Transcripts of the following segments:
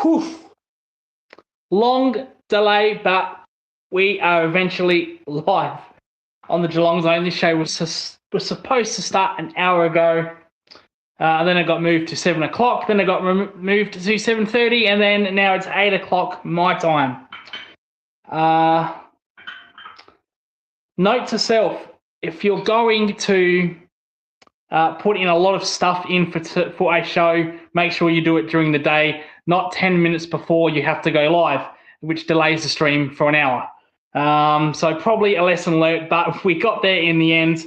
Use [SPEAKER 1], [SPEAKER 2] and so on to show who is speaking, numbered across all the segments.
[SPEAKER 1] Whew. Long delay, but we are eventually live on the Geelong Zone. This show was supposed to start an hour ago. Then it got moved to 7 o'clock. Then it got moved to 7:30, and then now it's 8 o'clock my time. Note to self: if you're going to put in a lot of stuff in for a show, make sure you do it during the day, not 10 minutes before you have to go live, which delays the stream for an hour. So probably a lesson learned, but we got there in the end.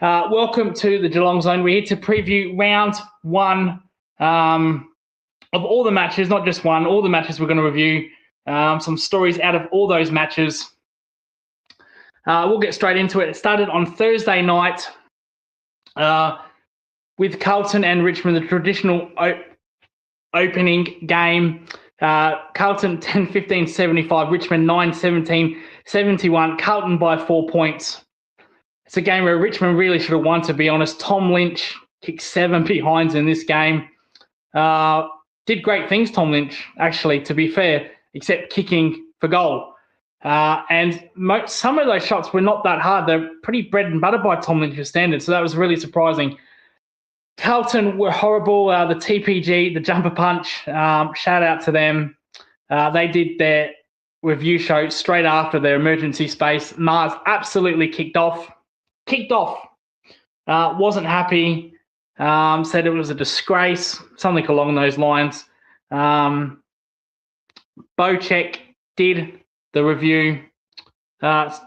[SPEAKER 1] Welcome to the Geelong Zone. We're here to preview round one of all the matches, not just one, all the matches we're going to review, some stories out of all those matches. We'll get straight into it. It started on Thursday night with Carlton and Richmond, the traditional opening game. Carlton 10-15-75, Richmond 9-17-71, Carlton by 4 points. It's a game where Richmond really should have won, to be honest. Tom Lynch kicked 7 behinds in this game. Did great things, Tom Lynch, actually, to be fair, except kicking for goal. And some of those shots were not that hard. They're pretty bread and butter by Tom Lynch's standards, so that was really surprising. Carlton were horrible. The TPG, the jumper punch, shout out to them. They did their review show straight after their emergency space. Mars absolutely kicked off. Wasn't happy. Said it was a disgrace, something along those lines. Beaucheck did the review,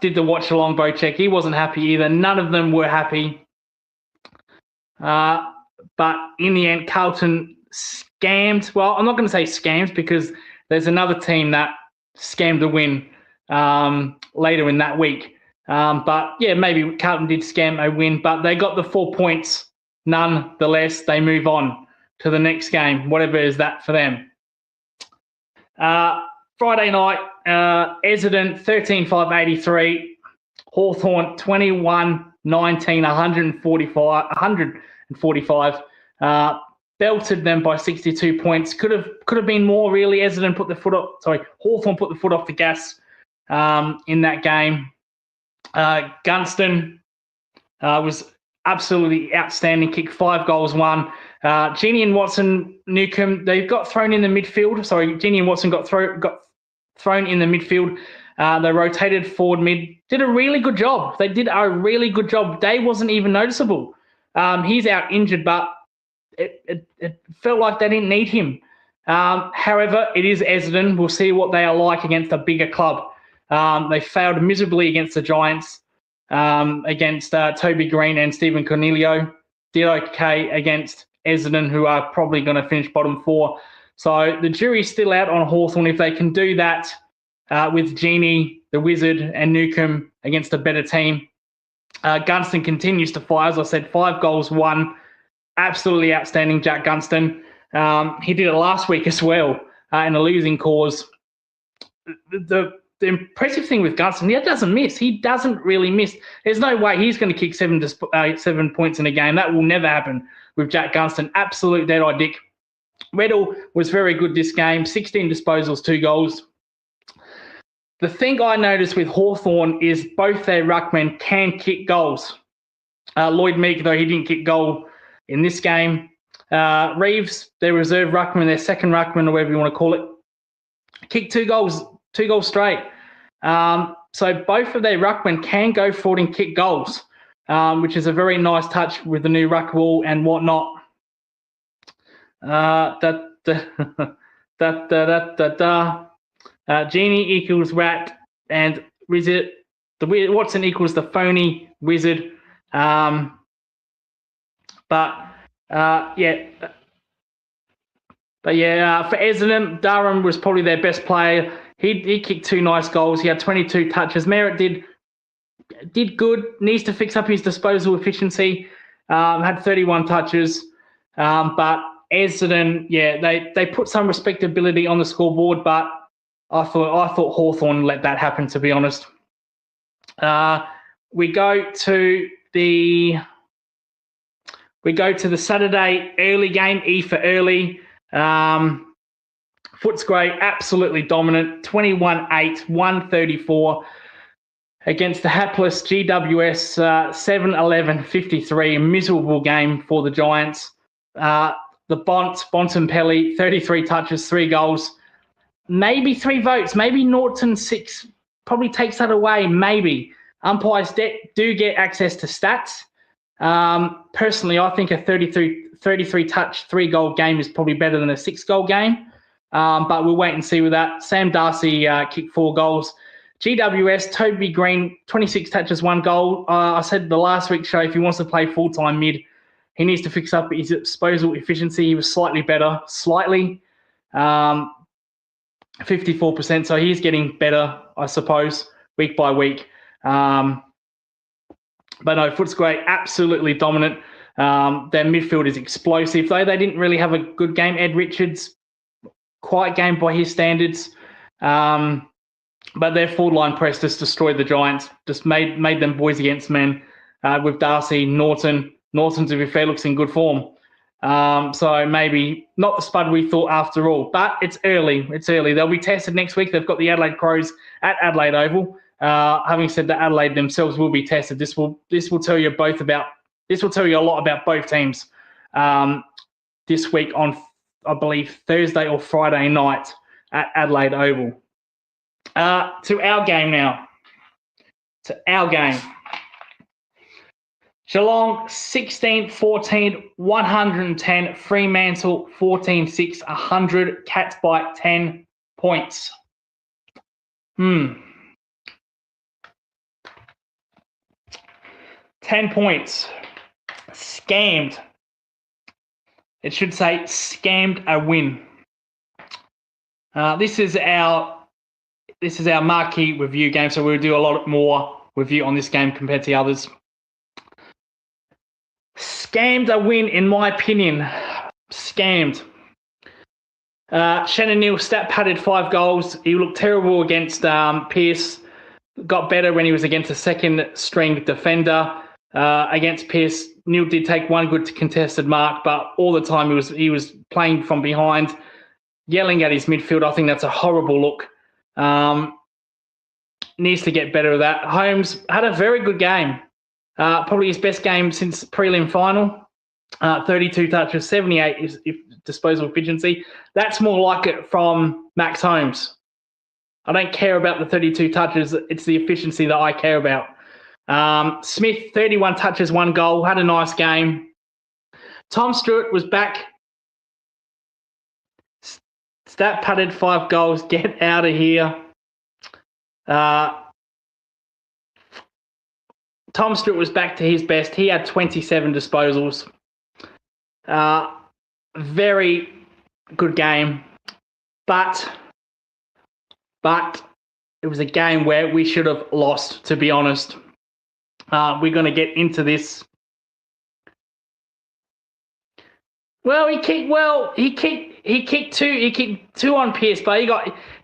[SPEAKER 1] did the watch along. Beaucheck, he wasn't happy either. None of them were happy. But in the end, Carlton scammed. Well, I'm not going to say scams because there's another team that scammed the win later in that week. But, yeah, maybe Carlton did scam a win, but they got the 4 points nonetheless. They move on to the next game, whatever is that for them. Friday night, Essendon 13-5-83, Hawthorn 21-19, 145. Belted them by 62 points. Could have been more, really. Hawthorn put the foot off the gas in that game. Gunston was absolutely outstanding. Kicked 5 goals, 1. Genie and Watson, Newcomb, they got thrown in the midfield. Sorry, Genie and Watson got thrown in the midfield. They rotated forward mid. Did a really good job. They did a really good job. Day wasn't even noticeable. He's out injured, but it felt like they didn't need him. However, it is Essendon. We'll see what they are like against a bigger club. They failed miserably against the Giants, against Toby Green and Stephen Cornelio. Did okay against Essendon, who are probably going to finish bottom 4. So the jury's still out on Hawthorn. If they can do that with Genie, the Wizard, and Newcomb against a better team. Gunston continues to fire. As I said, 5 goals, 1. Absolutely outstanding, Jack Gunston. He did it last week as well in a losing cause. The impressive thing with Gunston, he doesn't miss. He doesn't really miss. There's no way he's going to kick 7 points in a game. That will never happen with Jack Gunston. Absolute dead-eye dick. Weddle was very good this game. 16 disposals, 2 goals. The thing I noticed with Hawthorn is both their ruckmen can kick goals. Lloyd Meek, though he didn't kick goal in this game. Reeves, their reserve ruckman, their second ruckman, or whatever you want to call it, kicked 2 goals straight. So both of their ruckmen can go forward and kick goals, which is a very nice touch with the new ruck rule and whatnot. Genie equals Rat, and Wizard. Watson equals the phony Wizard. For Essendon, Durham was probably their best player. He kicked 2 nice goals. He had 22 touches. Merritt did good. Needs to fix up his disposal efficiency. Had 31 touches. But Essendon, they put some respectability on the scoreboard, but I thought Hawthorn let that happen, to be honest. We go to the Saturday early game, E for early. Footscray, absolutely dominant, 21-8, 134 against the hapless GWS, 7-11-53, a miserable game for the Giants. The Bontempelli, 33 touches, 3 goals, maybe 3 votes, maybe Norton 6 probably takes that away, maybe. Umpires do get access to stats. Personally, I think a 33 touch, 3 goal game is probably better than a 6 goal game. But we'll wait and see with that. Sam Darcy kicked 4 goals. GWS, Toby Green, 26 touches, 1 goal. I said the last week's show, if he wants to play full-time mid, he needs to fix up his disposal efficiency. He was slightly better, 54%. So he's getting better, I suppose, week by week. But no, Footscray, absolutely dominant. Their midfield is explosive, though they didn't really have a good game. Ed Richards, quiet game by his standards. But their forward line press just destroyed the Giants, just made them boys against men with Darcy, Norton. Norton, to be fair, looks in good form. So maybe not the spud we thought after all. But it's early. It's early. They'll be tested next week. They've got the Adelaide Crows at Adelaide Oval. Having said that, Adelaide themselves will be tested. This will tell you a lot about both teams this week on, I believe, Thursday or Friday night at Adelaide Oval. To our game now. To our game. Geelong 16-14, 110. Fremantle 14-6, 100. Cats by 10 points. 10 points. Scammed. It should say scammed a win. This is our marquee review game, so we'll do a lot more review on this game compared to others. Scammed a win, in my opinion. Scammed. Shannon Neal stat-padded 5 goals. He looked terrible against Pearce. Got better when he was against a second-string defender. Against Pearce, Neal did take 1 good contested mark, but all the time he was playing from behind, yelling at his midfield. I think that's a horrible look. Needs to get better at that. Holmes had a very good game. Probably his best game since prelim final. 32 touches, 78 disposal efficiency. That's more like it from Max Holmes. I don't care about the 32 touches. It's the efficiency that I care about. Smith, 31 touches, 1 goal. Had a nice game. Tom Stewart was back. Stat padded 5 goals. Get out of here. Tom Stewart was back to his best. He had 27 disposals. Very good game. But it was a game where we should have lost, to be honest. We're going to get into this. Well, he kicked two on Pearce, but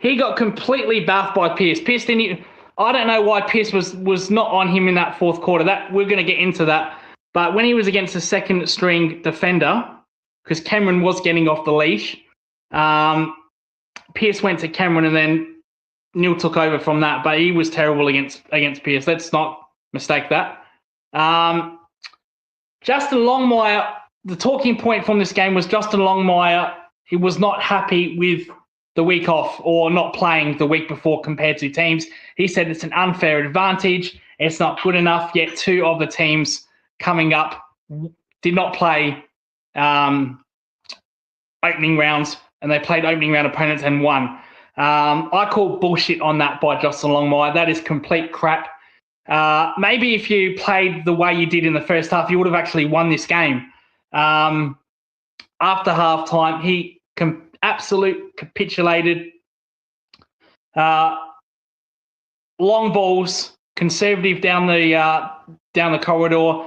[SPEAKER 1] he got completely bathed by Pearce. Pearce didn't. I don't know why Pearce was not on him in that fourth quarter. That we're going to get into that. But when he was against a second string defender, because Cameron was getting off the leash, Pearce went to Cameron and then Neal took over from that. But he was terrible against Pearce. Let's not mistake that. Justin Longmire. The talking point from this game was Justin Longmire. He was not happy with the week off or not playing the week before compared to teams. He said it's an unfair advantage. It's not good enough. Yet 2 of the teams coming up did not play opening rounds, and they played opening round opponents and won. I call bullshit on that by Justin Longmire. That is complete crap. Maybe if you played the way you did in the first half, you would have actually won this game. After halftime, he absolute capitulated. Long balls, conservative down the corridor,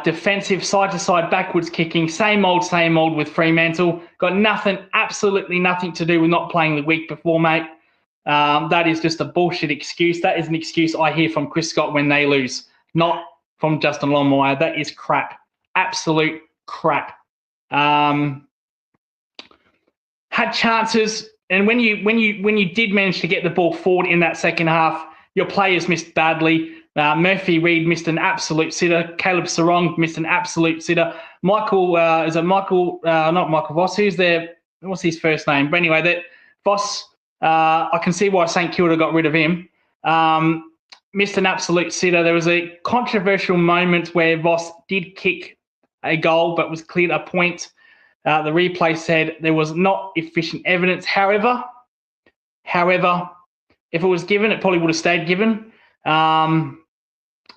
[SPEAKER 1] defensive side to side backwards kicking, same old with Fremantle. Got nothing, absolutely nothing to do with not playing the week before, mate. That is just a bullshit excuse. That is an excuse I hear from Chris Scott when they lose, not from Justin Longmire. That is crap, absolute crap. Had chances, And when you did manage to get the ball forward in that second half, your players missed badly. Murphy Reed missed an absolute sitter. Caleb Sarong missed an absolute sitter. Michael, not Michael Voss, who's there? What's his first name? But anyway, that Voss, I can see why St Kilda got rid of him. Missed an absolute sitter. There was a controversial moment where Voss did kick a goal but was cleared a point. The replay said there was not efficient evidence. However, if it was given, it probably would have stayed given.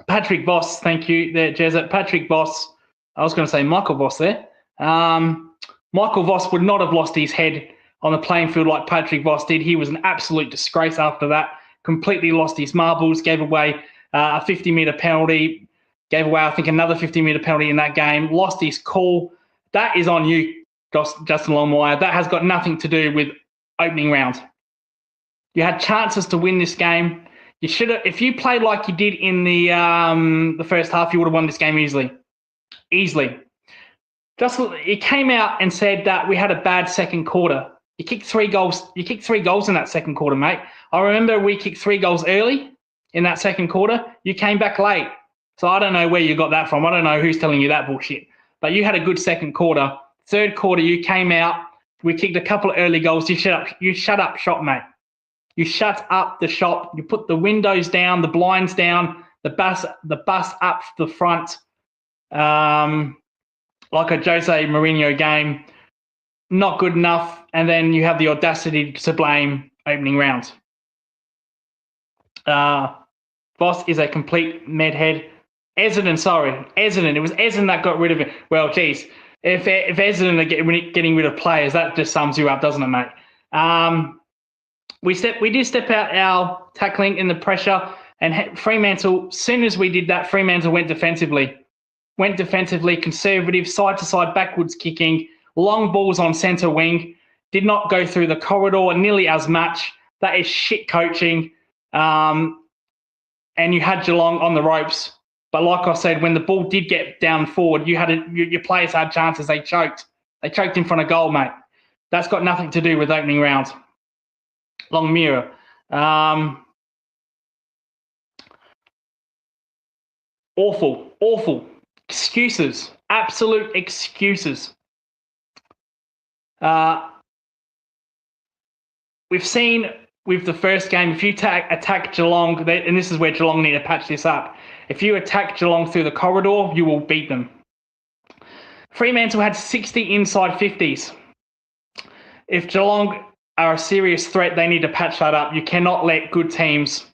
[SPEAKER 1] Patrick Voss, thank you there, Jezza. Patrick Voss, I was going to say Michael Voss there. Michael Voss would not have lost his head on the playing field like Patrick Voss did. He was an absolute disgrace after that. Completely lost his marbles, gave away a 50-metre penalty, gave away, I think, another 50-metre penalty in that game, lost his cool. That is on you, Justin Longmire. That has got nothing to do with opening round. You had chances to win this game. You should have, if you played like you did in the first half, you would have won this game easily. Easily. You came out and said that we had a bad second quarter. You kicked 3 goals. You kicked 3 goals in that second quarter, mate. I remember we kicked 3 goals early in that second quarter. You came back late. So I don't know where you got that from. I don't know who's telling you that bullshit. But you had a good second quarter. Third quarter, you came out. We kicked a couple of early goals. You shut up shop, mate. You shut up the shop. You put the windows down, the blinds down, the bus up the front, like a Jose Mourinho game. Not good enough. And then you have the audacity to blame opening round. Voss is a complete medhead. Essendon. It was Essendon that got rid of it. Well, geez, if Essendon are getting rid of players, that just sums you up, doesn't it, mate? We did step out our tackling in the pressure, and Fremantle, as soon as we did that, Fremantle went defensively. Conservative, side-to-side, backwards kicking, long balls on centre wing, did not go through the corridor nearly as much. That is shit coaching. And you had Geelong on the ropes. But like I said, when the ball did get down forward, your players had chances. They choked. They choked in front of goal, mate. That's got nothing to do with opening round. Long mirror. Awful. Excuses. Absolute excuses. We've seen with the first game, if you attack Geelong, and this is where Geelong need to patch this up, if you attack Geelong through the corridor, you will beat them. Fremantle had 60 inside 50s. If Geelong are a serious threat, they need to patch that up. You cannot let good teams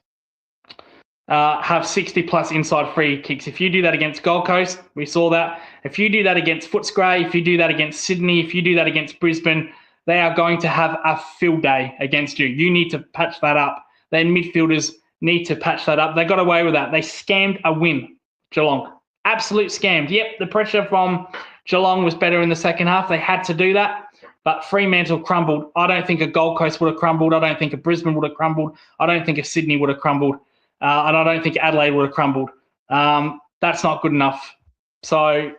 [SPEAKER 1] have 60-plus inside free kicks. If you do that against Gold Coast, we saw that. If you do that against Footscray, if you do that against Sydney, if you do that against Brisbane, they are going to have a field day against you. You need to patch that up. Their midfielders need to patch that up. They got away with that. They scammed a win, Geelong. Absolute scammed. Yep, the pressure from Geelong was better in the second half. They had to do that. But Fremantle crumbled. I don't think a Gold Coast would have crumbled. I don't think a Brisbane would have crumbled. I don't think a Sydney would have crumbled. And I don't think Adelaide would have crumbled. That's not good enough. So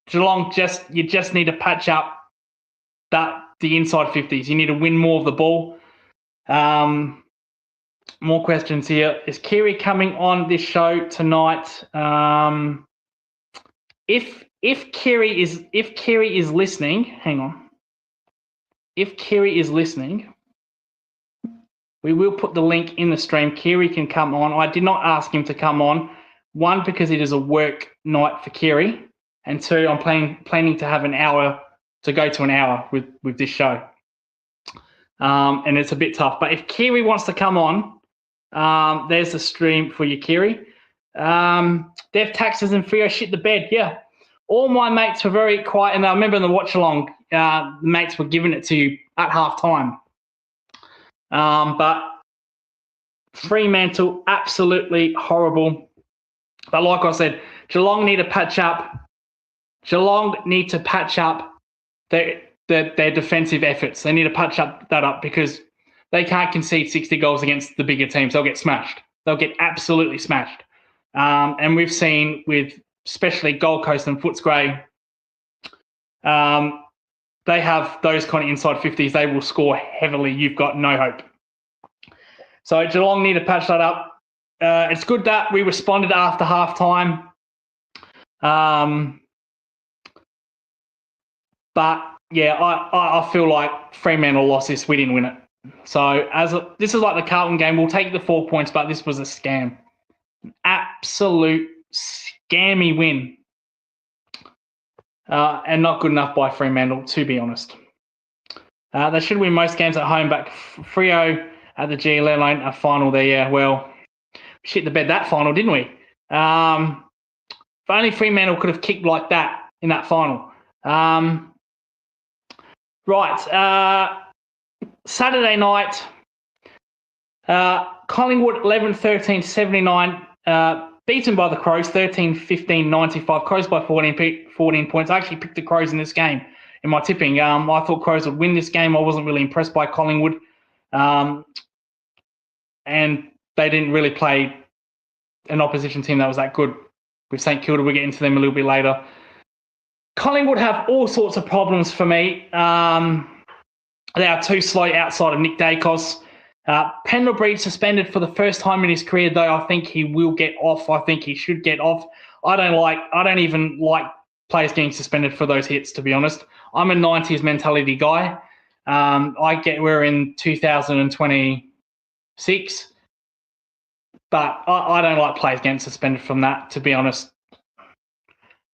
[SPEAKER 1] Geelong, you just need to patch up the inside 50s. You need to win more of the ball. More questions here. Is Kyri coming on this show tonight? If Kyri is listening, hang on. If Kyri is listening, we will put the link in the stream. Kyri can come on. I did not ask him to come on. 1, because it is a work night for Kyri, and 2, I'm planning to have an hour to go to an hour with this show. And it's a bit tough. But if Kyri wants to come on, there's the stream for you, Kyri. Dev Taxes and Frio shit the bed. Yeah. All my mates were very quiet, and I remember in the watch along, the mates were giving it to you at half time. But Fremantle, absolutely horrible. But like I said, Geelong need to patch up. Geelong need to patch up their defensive efforts. They need to patch that up because they can't concede 60 goals against the bigger teams. They'll get smashed. They'll get absolutely smashed. And we've seen with especially Gold Coast and Footscray, they have those kind of inside 50s. They will score heavily. You've got no hope. So Geelong need to patch that up. It's good that we responded after halftime. But yeah, I feel like Fremantle lost this. We didn't win it. So this is like the Carlton game. We'll take the 4 points, but this was a scam. Absolute scammy win. And not good enough by Fremantle, to be honest. They should win most games at home, but Freo at the G, let alone a final there. Yeah, well, shit the bed that final, didn't we? If only Fremantle could have kicked like that in that final. Right. Saturday night, Collingwood 11-13, 79, beaten by the Crows 13-15, 95. Crows by 14 points. I actually picked the Crows in this game in my tipping. I thought Crows would win this game. I wasn't really impressed by Collingwood. And they didn't really play an opposition team that was that good with St Kilda. We'll get into them a little bit later. Collingwood have all sorts of problems for me. They are too slow outside of Nick Dacos. Pendlebury suspended for the first time in his career, though I think he will get off. I think he should get off. I don't even like players getting suspended for those hits, to be honest. I'm a 90s mentality guy. We're in 2026, but I don't like players getting suspended from that, to be honest.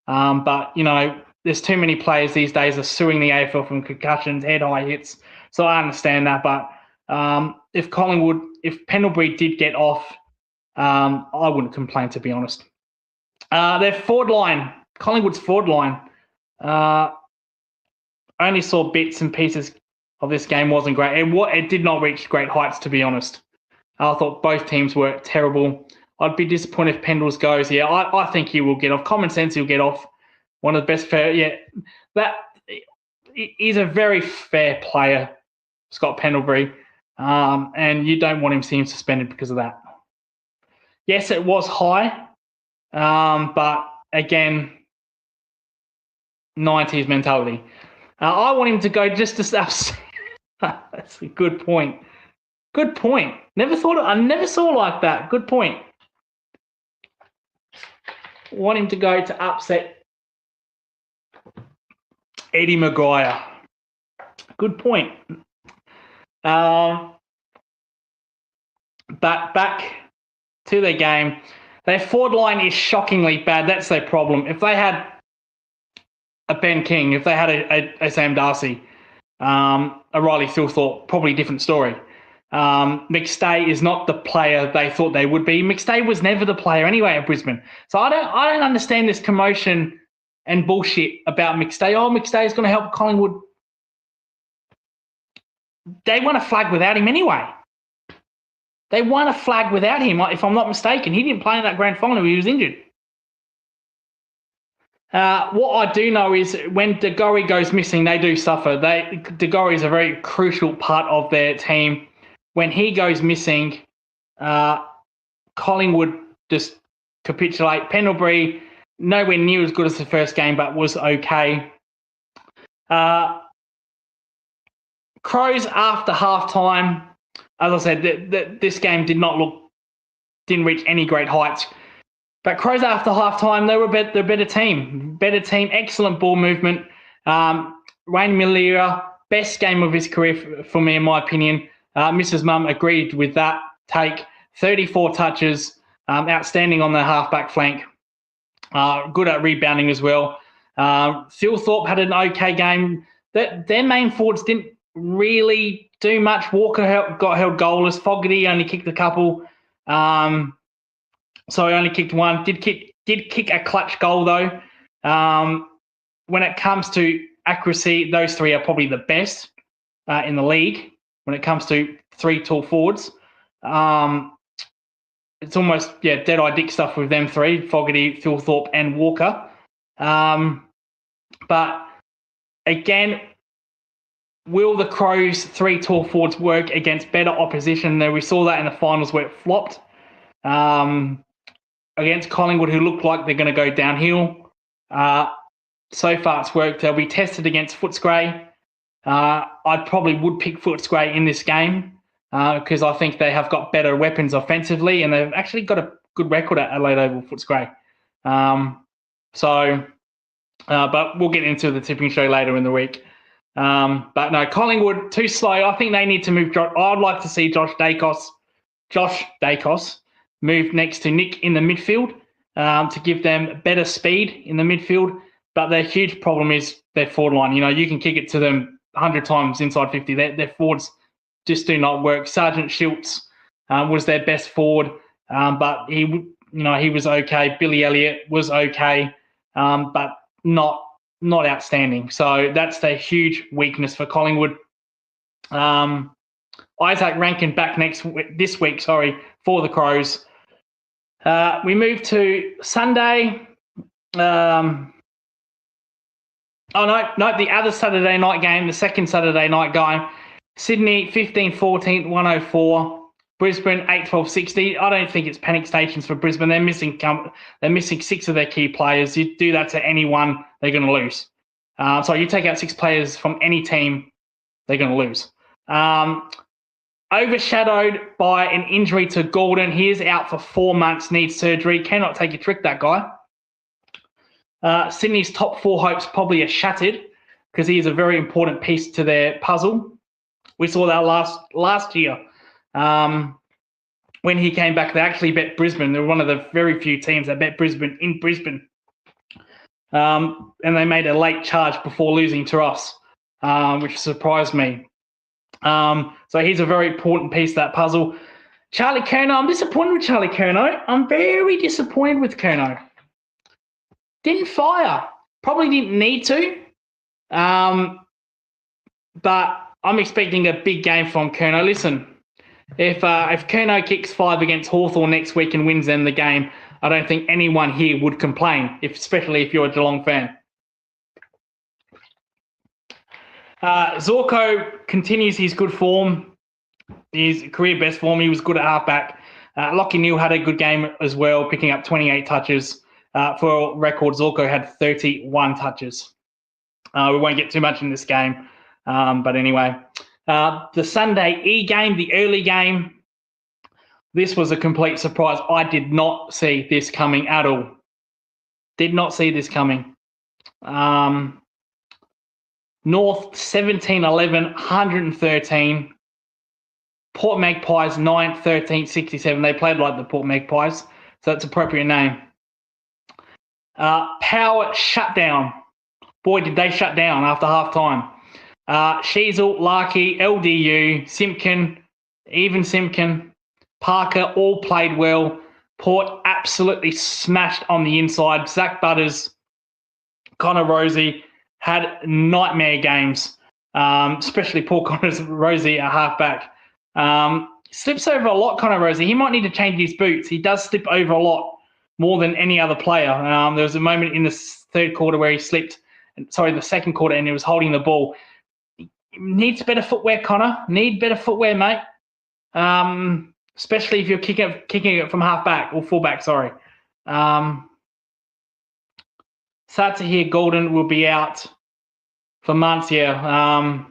[SPEAKER 1] But, you know, there's too many players these days are suing the AFL from concussions, head-high hits. So I understand that. But if Pendlebury did get off, I wouldn't complain, to be honest. Their forward line, Collingwood's forward line, only saw bits and pieces of this game. Wasn't great. It did not reach great heights, to be honest. I thought both teams were terrible. I'd be disappointed if Pendles goes. Yeah, I think he will get off. Common sense, he'll get off. One of the best fair. Yeah, that he's a very fair player, Scott Pendlebury, and you don't want him seeing suspended because of that. Yes, it was high, but again, 90s mentality. I want him to go just to stop. That's a good point. Good point. I never saw like that. Good point. Want him to go to upset Eddie Maguire. Good point. But back to their game. Their forward line is shockingly bad. That's their problem. If they had a Ben King, if they had a Sam Darcy, a Riley Thilthorpe, probably different story. McStay is not the player they thought they would be. McStay was never the player anyway at Brisbane. So I don't understand this commotion and bullshit about McStay. Oh, McStay is going to help Collingwood. They won a flag without him anyway. They won a flag without him, if I'm not mistaken. He didn't play in that grand final. He was injured. What I do know is when DeGorry goes missing, they do suffer. DeGorry is a very crucial part of their team. When he goes missing, Collingwood just capitulate. Pendlebury, nowhere near as good as the first game, but was okay. Crows after halftime, as I said, this game didn't reach any great heights. But Crows after halftime, they were the better team. Better team, excellent ball movement. Wayne Milera, best game of his career for me, in my opinion. Mrs. Mum agreed with that take. 34 touches, outstanding on the halfback flank. Good at rebounding as well. Thilthorpe had an okay game. Their main forwards didn't really do much. Walker got held goalless. Fogarty only kicked a couple. So he only kicked one. Did kick a clutch goal, though. When it comes to accuracy, those three are probably the best in the league when it comes to three tall forwards. It's almost, dead-eye dick stuff with them three, Fogarty, Thilthorpe, and Walker. But, again, will the Crows' three tall forwards work against better opposition? We saw that in the finals where it flopped. Against Collingwood, who look like they're going to go downhill. So far it's worked. They'll be tested against Footscray I probably would pick Footscray in this game because I think they have got better weapons offensively, and they've actually got a good record at Adelaide Oval, Footscray. But we'll get into the tipping show later in the week. But no, Collingwood, too slow. I think they need to move. I'd like to see Josh Dacos move next to Nick in the midfield to give them better speed in the midfield. But their huge problem is their forward line. You can kick it to them 100 times inside 50. Their forwards just do not work. Sergeant Schultz was their best forward, but he was okay. Billy Elliott was okay, but not outstanding. So that's their huge weakness for Collingwood. Isaac Rankin back this week for the Crows. We move to Sunday. The other Saturday night game, the second Saturday night game. Sydney 15-14, 104. Brisbane 8-12-60. I don't think it's panic stations for Brisbane. They're missing 6 of their key players. You do that to anyone, they're going to lose. So you take out 6 players from any team, they're going to lose. Overshadowed by an injury to Gordon. He is out for 4 months, needs surgery. Cannot take a trick, that guy. Sydney's top 4 hopes probably are shattered because he is a very important piece to their puzzle. We saw that last year. When he came back, they actually bet Brisbane. They were one of the very few teams that bet Brisbane in Brisbane. And they made a late charge before losing to us, which surprised me. So he's a very important piece of that puzzle. Charlie Curnow, I'm disappointed with Charlie Curnow. I'm very disappointed with Curnow. Didn't fire. Probably didn't need to. But I'm expecting a big game from Curnow. Listen, if Curnow kicks 5 against Hawthorn next week and wins them the game, I don't think anyone here would complain, especially if you're a Geelong fan. Zorko continues his good form, his career best form. He was good at halfback. Lockie Neal had a good game as well, picking up 28 touches. For record, Zorko had 31 touches. We won't get too much in this game. But anyway, the Sunday E game, the early game, this was a complete surprise. I did not see this coming at all. Did not see this coming. North 17-11, 113. Port Magpies 9-13, 67. They played like the Port Magpies, so that's appropriate name. Power shutdown. Boy, did they shut down after half-time. Sheasel, Larkey, LDU, Simpkin, Parker all played well. Port absolutely smashed on the inside. Zach Butters, Connor Rosie had nightmare games, especially poor Connor Rosie at halfback. Slips over a lot, Connor Rosie. He might need to change his boots. He does slip over a lot, more than any other player. There was a moment in the third quarter where he slipped, the second quarter, and he was holding the ball. Needs better footwear, Connor. Need better footwear, mate. Especially if you're kicking it from halfback or fullback, sorry. Sad to hear Golden will be out for months, yeah.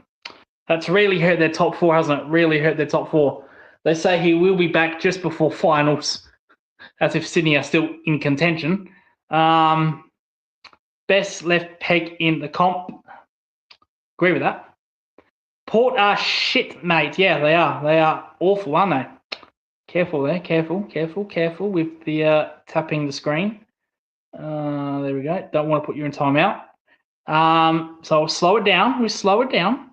[SPEAKER 1] That's really hurt their top 4, hasn't it? Really hurt their top 4. They say he will be back just before finals, as if Sydney are still in contention. Best left peg in the comp. Agree with that. Port are shit, mate. Yeah, they are. They are awful, aren't they? Careful there. Careful with the tapping the screen. There we go. Don't want to put you in timeout. So we'll slow it down.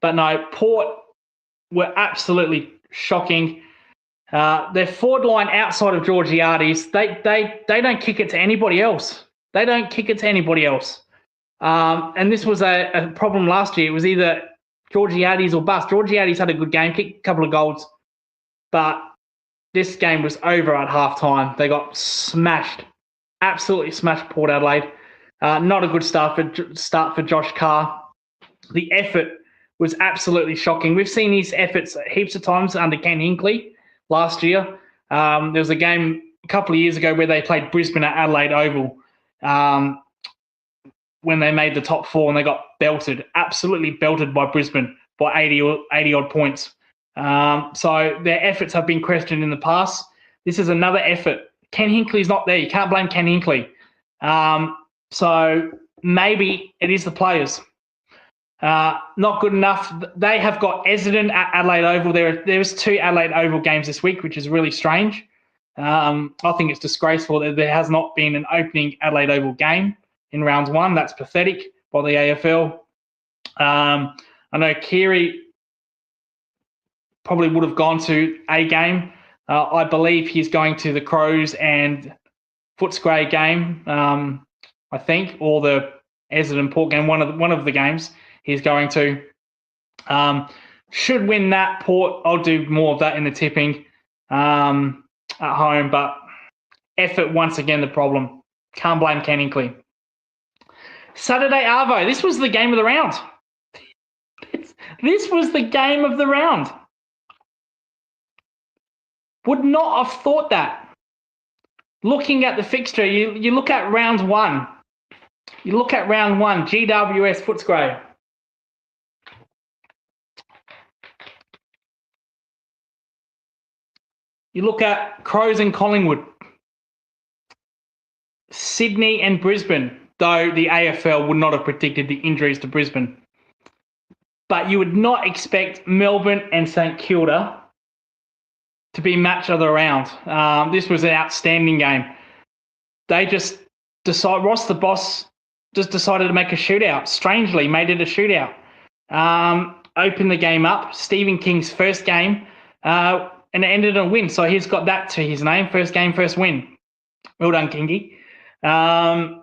[SPEAKER 1] But no, Port were absolutely shocking. Their forward line outside of Georgiades, they don't kick it to anybody else. And this was a problem last year. It was either Georgiades or bust. Georgiades had a good game, kicked a couple of goals, but this game was over at halftime. They got smashed, absolutely smashed Port Adelaide. Not a good start for Josh Carr. The effort was absolutely shocking. We've seen his efforts heaps of times under Ken Hinkley last year. There was a game a couple of years ago where they played Brisbane at Adelaide Oval. when they made the top 4 and they got belted, absolutely belted by Brisbane by 80 odd points. So their efforts have been questioned in the past. This is another effort. Ken Hinkley's not there. You can't blame Ken Hinkley. So maybe it is the players. Not good enough. They have got Essendon at Adelaide Oval. There's 2 Adelaide Oval games this week, which is really strange. I think it's disgraceful that there has not been an opening Adelaide Oval game in round 1. That's pathetic by the AFL. I know Kyri probably would have gone to a game. I believe he's going to the Crows and Footscray game, I think, or the Essendon Port game, one of the games he's going to. Should win that. Port, I'll do more of that in the tipping at home, but effort once again the problem. Can't blame Ken Hinkley. Saturday Arvo. This was the game of the round. This was the game of the round. Would not have thought that. Looking at the fixture, you look at round 1. You look at round 1, GWS Footscray. You look at Crows and Collingwood. Sydney and Brisbane, though the AFL would not have predicted the injuries to Brisbane. But you would not expect Melbourne and St Kilda to be match of the round. This was an outstanding game. They just decided, Ross the boss just decided to make a shootout. Strangely, made it a shootout. Opened the game up. Stephen King's first game, and it ended in a win. So he's got that to his name. First game, first win. Well done, Kingy. Van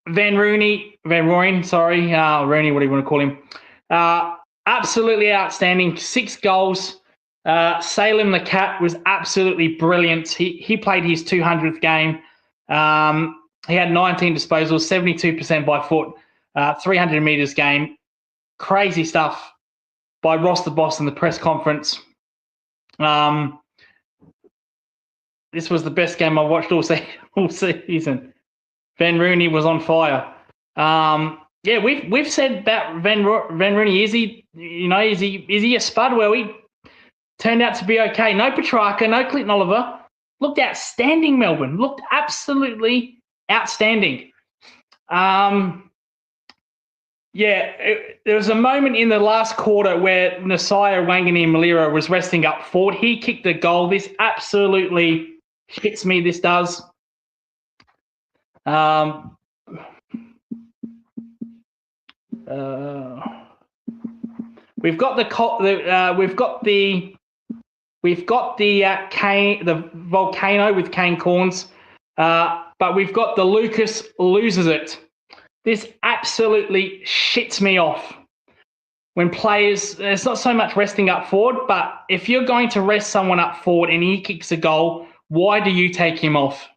[SPEAKER 1] Rooyen, sorry. Rooney, what do you want to call him? Absolutely outstanding. 6 goals. Salem the Cat was absolutely brilliant. He played his 200th game. He had 19 disposals, 72% by foot, 300 metres game. Crazy stuff by Ross the Boss in the press conference. This was the best game I watched all season. Van Rooney was on fire. Yeah, we've said about Van Rooney. Is he a spud? Well, he turned out to be okay. No Petrarca, no Clinton Oliver. Looked outstanding, Melbourne. Looked absolutely outstanding. There was a moment in the last quarter where Nasiah Wanganeen-Malira was resting up forward. He kicked the goal. This absolutely hits me, this does. We've got the volcano with Kane Corns, but we've got the Lucas loses it. This absolutely shits me off. When players, it's not so much resting up forward, but if you're going to rest someone up forward and he kicks a goal, why do you take him off?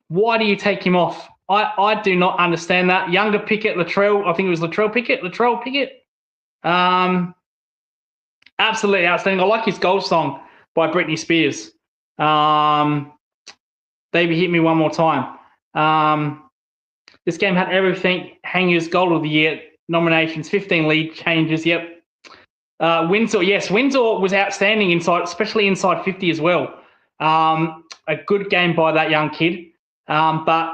[SPEAKER 1] Why do you take him off? I do not understand that. Younger Pickett, Latrell, I think it was Latrell Pickett. Absolutely outstanding. I like his goal song by Britney Spears. Baby Hit Me One More Time. This game had everything. Hangers Goal of the Year nominations, 15 lead changes. Yep. Windsor was outstanding inside, especially inside 50 as well. A good game by that young kid. But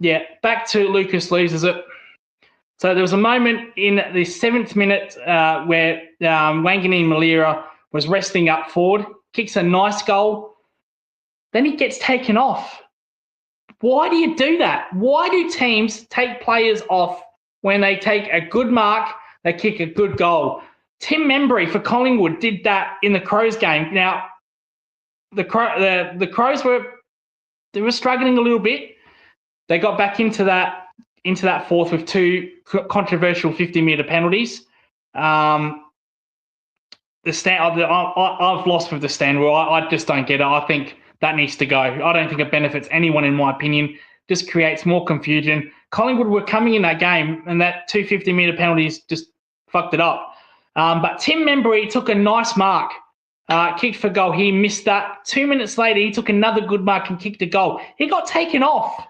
[SPEAKER 1] yeah, back to Lucas loses it. So there was a moment in the 7th minute where Wanganeen-Malira was resting up forward, kicks a nice goal. Then he gets taken off. Why do you do that? Why do teams take players off when they take a good mark, they kick a good goal? Tim Membry for Collingwood did that in the Crows game. Now, the Crows were struggling a little bit. They got back into that fourth with 2 controversial 50-metre penalties. The stand, I've lost with the stand rule. I just don't get it. I think that needs to go. I don't think it benefits anyone, in my opinion. Just creates more confusion. Collingwood were coming in that game, and that 2 50-metre penalties just fucked it up. But Tim Membry took a nice mark, kicked for goal. He missed that. 2 minutes later, he took another good mark and kicked a goal. He got taken off.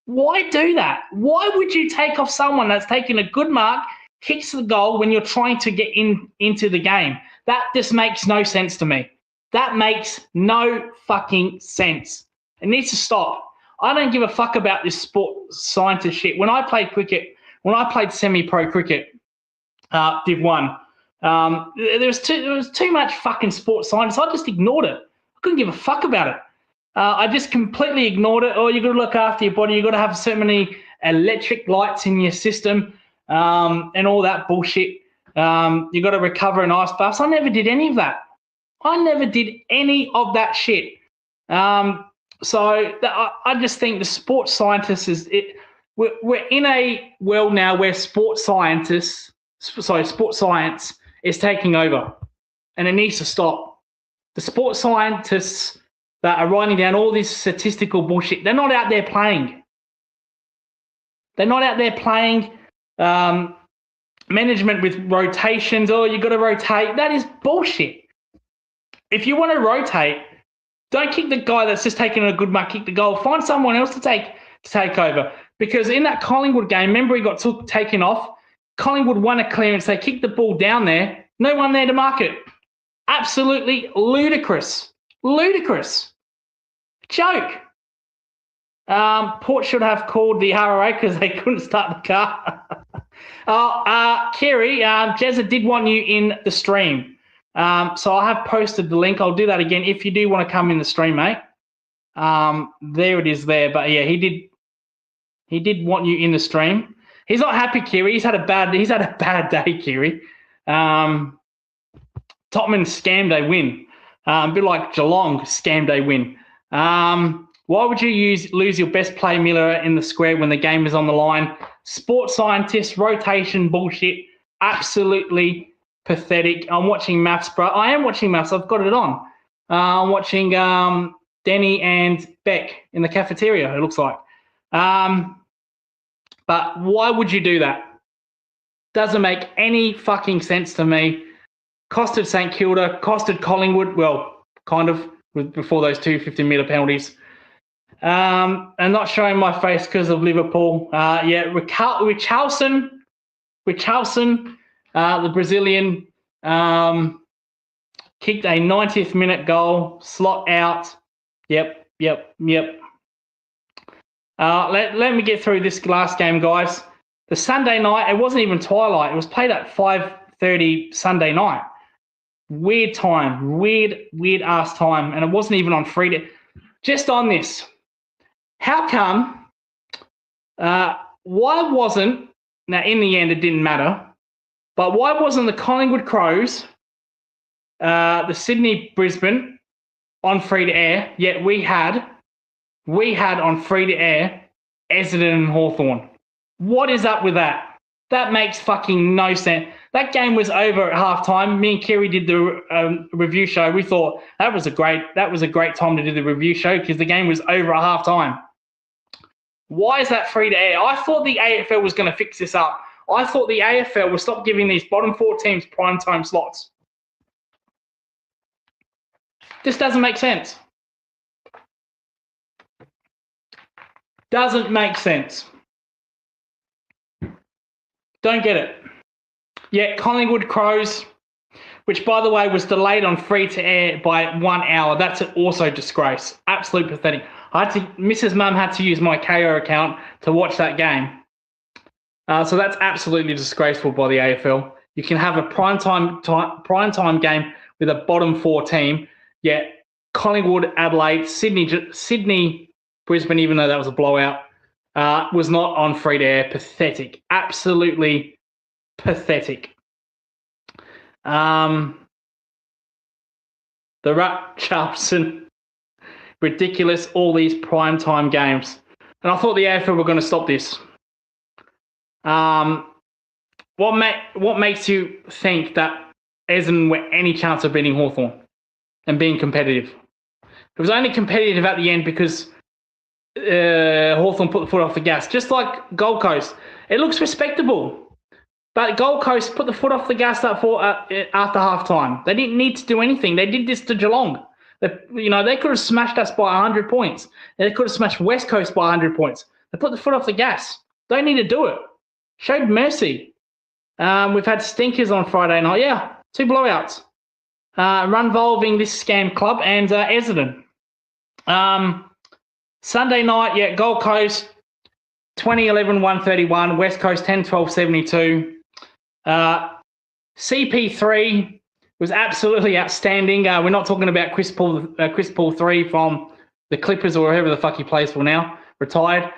[SPEAKER 1] Why do that? Why would you take off someone that's taking a good mark, kicks the goal when you're trying to get into the game? That just makes no sense to me. That makes no fucking sense. It needs to stop. I don't give a fuck about this sport scientist shit. When I played cricket, when I played semi-pro cricket, Div 1, there was too much fucking sports science. I just ignored it. I couldn't give a fuck about it. I just completely ignored it. Oh, you got to look after your body. You got to have so many electric lights in your system and all that bullshit. You got to recover in ice baths. I never did any of that. I never did any of that shit. I just think the sports scientists we're in a world now where sports science is taking over, and it needs to stop. The sports scientists that are writing down all this statistical bullshit, they're not out there playing. They're not out there playing. Management with rotations, oh, you got to rotate. That is bullshit. If you want to rotate, don't kick the guy that's just taking a good mark, kick the goal. Find someone else to take over. Because in that Collingwood game, remember he got taken off? Collingwood won a clearance. They kicked the ball down there. No one there to mark it. Absolutely ludicrous. Ludicrous. Joke. Port should have called the RRA because they couldn't start the car. Kyri, Jezza did want you in the stream. So I have posted the link. I'll do that again if you do want to come in the stream, mate. There it is there. But yeah, he did want you in the stream. He's not happy, Kyri. He's had a bad day, Kyri. Tottenham scam day win. A bit like Geelong scam day win. Why would you lose your best play Miller in the square when the game is on the line? Sports scientists, rotation bullshit. Absolutely pathetic. I'm watching maths, bro. I am watching maths. I've got it on. I'm watching Denny and Beck in the cafeteria, it looks like. But why would you do that? Doesn't make any fucking sense to me. Costed St Kilda, costed Collingwood, well, kind of, before those two 50-metre penalties. And not showing my face because of Liverpool. Richarlison, the Brazilian, kicked a 90th minute goal, slot out. Yep. Let me get through this last game, guys. The Sunday night, it wasn't even twilight. It was played at 5:30 Sunday night. Weird time, weird ass time, and it wasn't even on free to. Just on this, how come? Why wasn't now? In the end, it didn't matter. But why wasn't the Collingwood Crows, the Sydney Brisbane, on free to air? Yet we had on free to air Essendon and Hawthorn. What is up with that? That makes fucking no sense. That game was over at halftime. Me and Kyri did the review show. We thought that was a great time to do the review show because the game was over at halftime. Why is that free to air? I thought the AFL was going to fix this up. I thought the AFL would stop giving these bottom four teams primetime slots. This doesn't make sense. Doesn't make sense. Don't get it. Yeah, Collingwood Crows, which, by the way, was delayed on free to air by 1 hour. That's also a disgrace. Absolute pathetic. Mrs. Mum had to use my KO account to watch that game. So that's absolutely disgraceful by the AFL. You can have a primetime game with a bottom four team, yet Collingwood, Adelaide, Sydney, Brisbane, even though that was a blowout, was not on free to air. Pathetic. Absolutely pathetic. The Richarlison, ridiculous, all these primetime games. And I thought the AFL were going to stop this. What makes you think that Essendon were any chance of beating Hawthorn and being competitive? It was only competitive at the end because Hawthorn put the foot off the gas, just like Gold Coast. It looks respectable. But Gold Coast put the foot off the gas after half-time. They didn't need to do anything. They did this to Geelong. They could have smashed us by 100 points. They could have smashed West Coast by 100 points. They put the foot off the gas. Don't need to do it. Showed mercy. We've had stinkers on Friday night. Yeah, 2 blowouts. Run involving this scam club and Essendon. Sunday night, yeah, Gold Coast 2011 131, West Coast 10-12 72. CP3 was absolutely outstanding. We're not talking about Chris Paul 3 from the Clippers or wherever the fuck he plays for now, retired.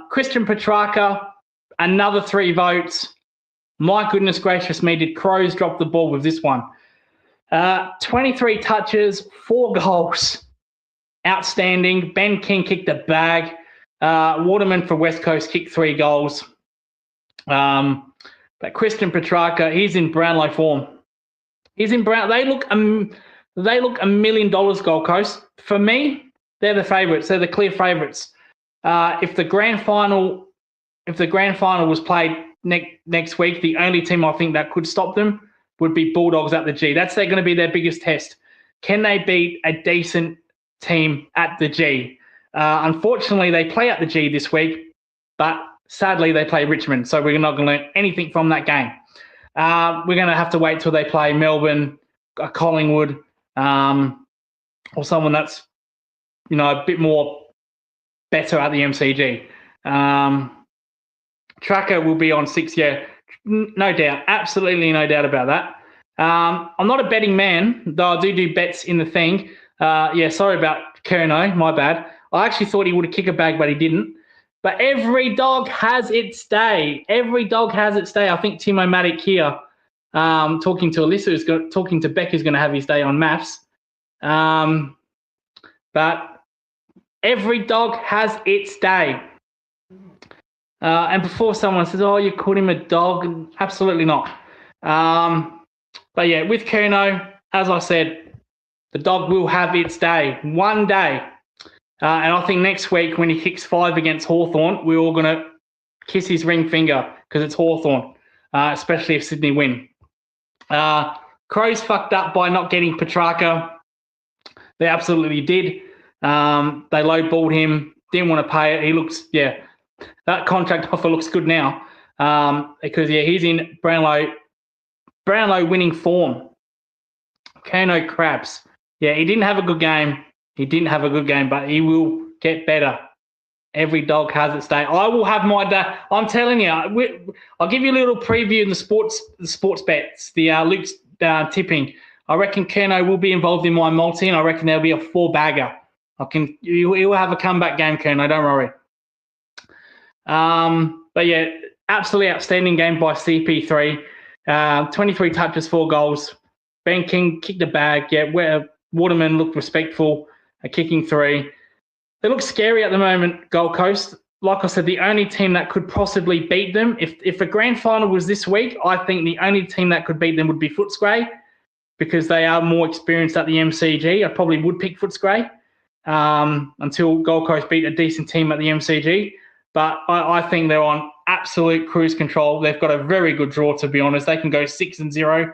[SPEAKER 1] Christian Petrarca, another 3 votes. My goodness gracious me, did Crows drop the ball with this one? 23 touches, 4 goals. Outstanding. Ben King kicked the bag. Waterman for West Coast kicked 3 goals. But Christian Petrarca, he's in Brownlow form. He's in Brown. They look $1 million, Gold Coast. For me, they're the favourites. They're the clear favourites. If the grand final was played next week, the only team I think that could stop them would be Bulldogs at the G. That's going to be their biggest test. Can they beat a decent team at the G? Unfortunately, they play at the G this week, but sadly they play Richmond, so we're not going to learn anything from that game. We're going to have to wait till they play Melbourne, Collingwood, or someone that's a bit more better at the MCG. Tracker will be on 6, yeah, no doubt, absolutely no doubt about that. I'm not a betting man, though I do bets in the thing. Yeah, sorry about Kerno, my bad. I actually thought he would have kicked a bag, but he didn't. But every dog has its day. Every dog has its day. I think Timo Matic here, talking to Alyssa, talking to Becca's going to have his day on maths. But every dog has its day. And before someone says, oh, you called him a dog, absolutely not. But yeah, with Kerno, as I said, the dog will have its day, one day. And I think next week when he kicks 5 against Hawthorn, we're all going to kiss his ring finger because it's Hawthorn, especially if Sydney win. Crows fucked up by not getting Petrarca. They absolutely did. They lowballed him, didn't want to pay it. He looks, yeah, that contract offer looks good now because, yeah, he's in Brownlow winning form. Kano Crabs. Yeah, he didn't have a good game. But he will get better. Every dog has its day. I will have my day. I'm telling you, I'll give you a little preview in the sports bets, the Luke's tipping. I reckon Kerno will be involved in my multi, and I reckon there'll be a 4-bagger. He will have a comeback game, Kerno, don't worry. But yeah, absolutely outstanding game by CP3. 23 touches, 4 goals. Ben King kicked the bag. Yeah, where Waterman looked respectful, kicking 3. They look scary at the moment, Gold Coast. Like I said, the only team that could possibly beat them, if a grand final was this week, I think the only team that could beat them would be Footscray because they are more experienced at the MCG. I probably would pick Footscray until Gold Coast beat a decent team at the MCG. But I think they're on absolute cruise control. They've got a very good draw, to be honest. They can go 6-0,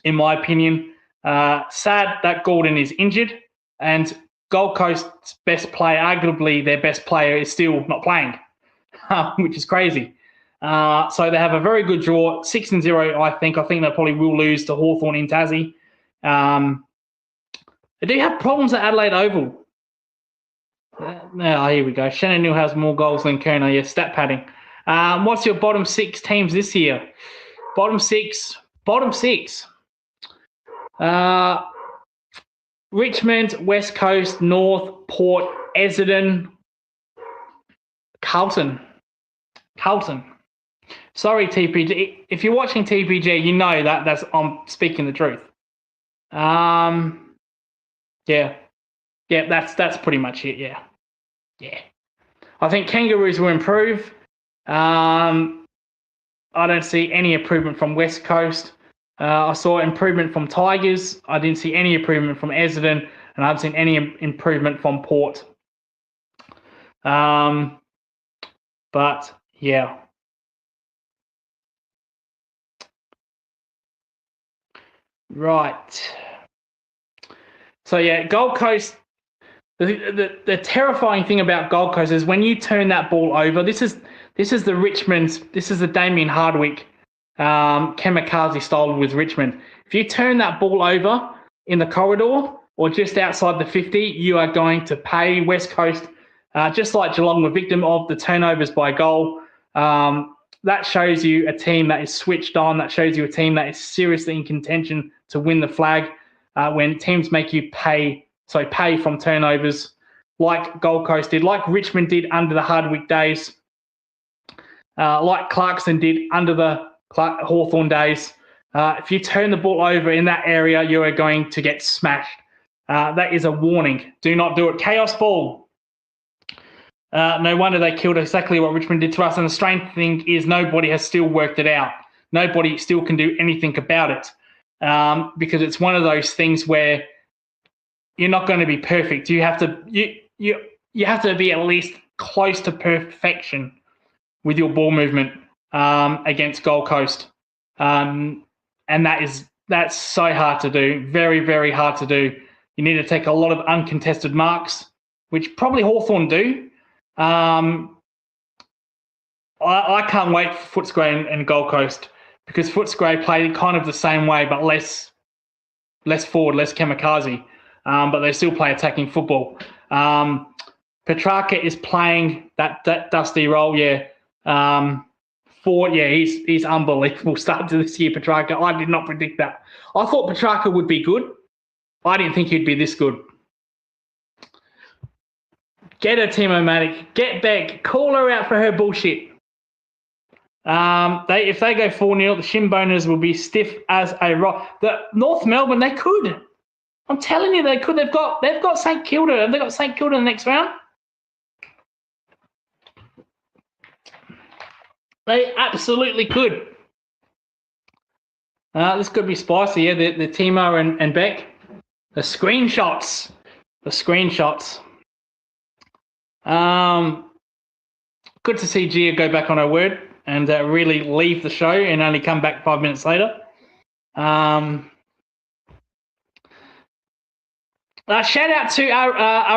[SPEAKER 1] in my opinion. Sad that Gordon is injured, and Gold Coast's best player, arguably their best player, is still not playing, which is crazy. So they have a very good draw, 6-0, I think. I think they probably will lose to Hawthorn in Tassie. They do have problems at Adelaide Oval. Here we go. Shannon Neal has more goals than Kerno. Yeah, stat padding. What's your bottom 6 teams this year? Bottom six. Richmond, West Coast, North, Port, Essendon, Carlton. Sorry, TPG. If you're watching TPG, you know that's I'm speaking the truth. Yeah, that's pretty much it. Yeah. I think Kangaroos will improve. I don't see any improvement from West Coast. I saw improvement from Tigers. I didn't see any improvement from Essendon, and I haven't seen any improvement from Port. But yeah. Right. So yeah, Gold Coast, the terrifying thing about Gold Coast is when you turn that ball over. This is the Richmond. This is the Damien Hardwick kamikaze style with Richmond. If you turn that ball over in the corridor or just outside the 50, you are going to pay. West Coast, just like Geelong, were victim of the turnovers by goal. That shows you a team that is switched on. That shows you a team that is seriously in contention to win the flag. When teams make you pay from turnovers, like Gold Coast did, like Richmond did under the Hardwick days, like Clarkson did under the Hawthorn days. If you turn the ball over in that area, you are going to get smashed. That is a warning. Do not do it. Chaos ball. No wonder they killed exactly what Richmond did to us. And the strange thing is nobody has still worked it out. Nobody still can do anything about it because it's one of those things where you're not going to be perfect. You have to you have to be at least close to perfection with your ball movement against Gold Coast, and that's so hard to do. Very, very hard to do. You need to take a lot of uncontested marks, which probably Hawthorn do. I can't wait for Footscray and Gold Coast because Footscray played kind of the same way, but less forward, less kamikaze. But they still play attacking football. Petrarca is playing that dusty role, yeah. He's unbelievable start to this year, Petrarca. I did not predict that. I thought Petrarca would be good. I didn't think he'd be this good. Get her, Timo Matic. Get Beck. Call her out for her bullshit. If they go 4-0, the shin boners will be stiff as a rock. The North Melbourne, they could. I'm telling you, they could. They've got St Kilda. Have they got St Kilda in the next round? They absolutely could. This could be spicy. Yeah, the Timo and Beck. The screenshots. Good to see Gia go back on her word and really leave the show and only come back 5 minutes later. Shout out to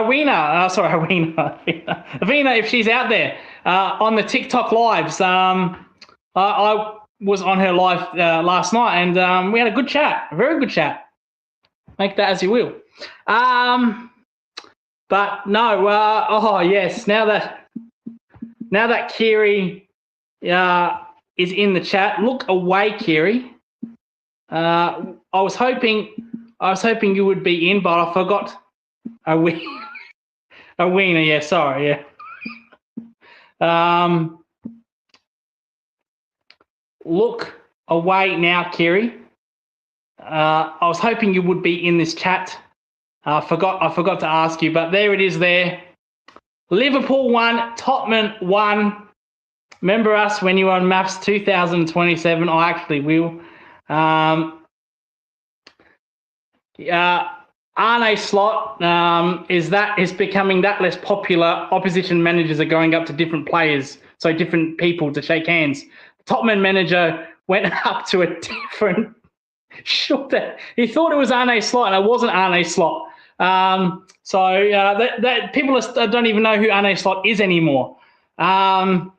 [SPEAKER 1] Arena. Avina, if she's out there on the TikTok lives. I was on her live last night and we had a good chat, a very good chat. Make that as you will. But no, yes, now that Kyri is in the chat, look away, Kyri. I was hoping you would be in, but I forgot. Awina, yeah, sorry, yeah. Look away now, Kyri. I was hoping you would be in this chat. I forgot to ask you, but there it is there. Liverpool 1, Tottenham 1. Remember us when you were on Maths 2027? I actually will. Arne Slot is becoming that less popular. Opposition managers are going up to different players, so different people to shake hands. Tottenham manager went up to a different shooter. He thought it was Arne Slot, and it wasn't Arne Slot. That people don't even know who Arne Slot is anymore. Scammed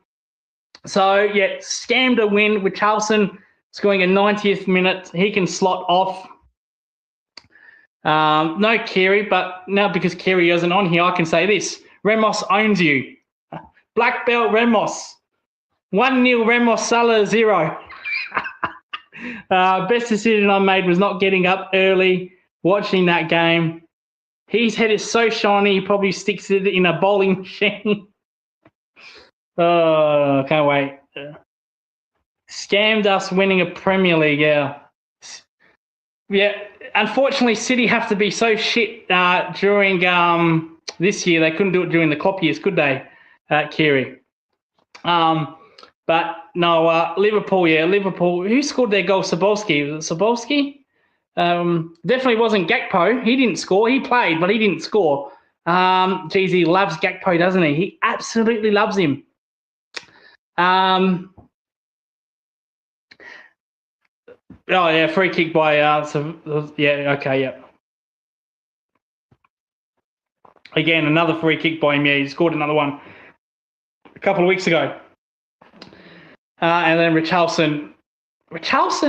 [SPEAKER 1] a win with Charleston scoring a 90th minute. He can slot off. No Kyri, but now because Kyri isn't on here, I can say this. Ramos owns you. Black belt Ramos. 1-0 Ramos, Salah 0. Best decision I made was not getting up early, watching that game. His head is so shiny, he probably sticks it in a bowling machine. Oh, can't wait. Scammed us winning a Premier League, yeah. Yeah, unfortunately, City have to be so shit during this year. They couldn't do it during the Klopp years, could they, Kyri? But no, Liverpool, yeah, Liverpool. Who scored their goal? Sobolski. Was it Sobolski? Definitely wasn't Gakpo. He didn't score. He played, but he didn't score. Geez, he loves Gakpo, doesn't he? He absolutely loves him. Oh, yeah, free kick by, yeah, okay, yeah. Again, another free kick by him. Yeah, he scored another one a couple of weeks ago. And then Richarlison,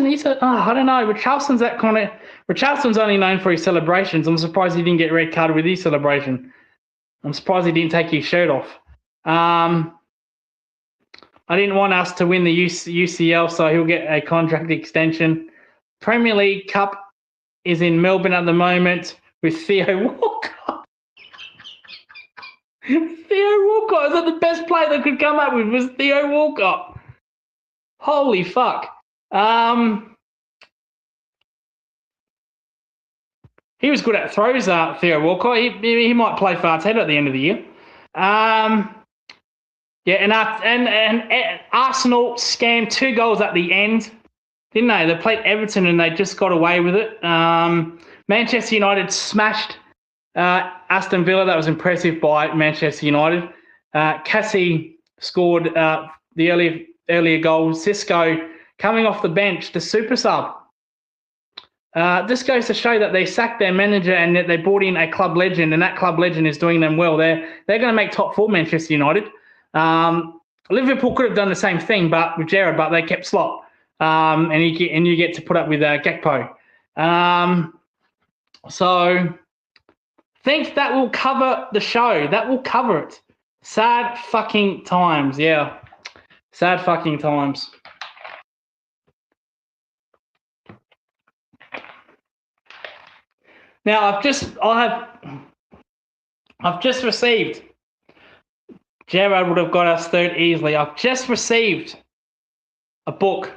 [SPEAKER 1] he's I don't know. Richarlison's that kind of. Richarlison's only known for his celebrations. I'm surprised he didn't get red carded with his celebration. I'm surprised he didn't take his shirt off. I didn't want us to win the UCL, so he'll get a contract extension. Premier League Cup is in Melbourne at the moment with Theo Walcott. Theo Walcott, is that the best player that could come up with was Theo Walcott? Holy fuck. He was good at throws, Theo Walcott. He might play for Arteta at the end of the year. And Arsenal scammed 2 goals at the end, didn't they? They played Everton and they just got away with it. Manchester United smashed Aston Villa. That was impressive by Manchester United. Cassie scored the earlier goal. Cisco coming off the bench, the super sub. This goes to show that they sacked their manager and that they brought in a club legend, and that club legend is doing them well. They're going to make top 4, Manchester United. Liverpool could have done the same thing, but with Gerrard, but they kept Slot, and you get to put up with Gakpo. So think that will cover the show. That will cover it. Sad fucking times, yeah. Sad fucking times. Now I've just received. Gerrard would have got us 3rd easily. I've just received a book.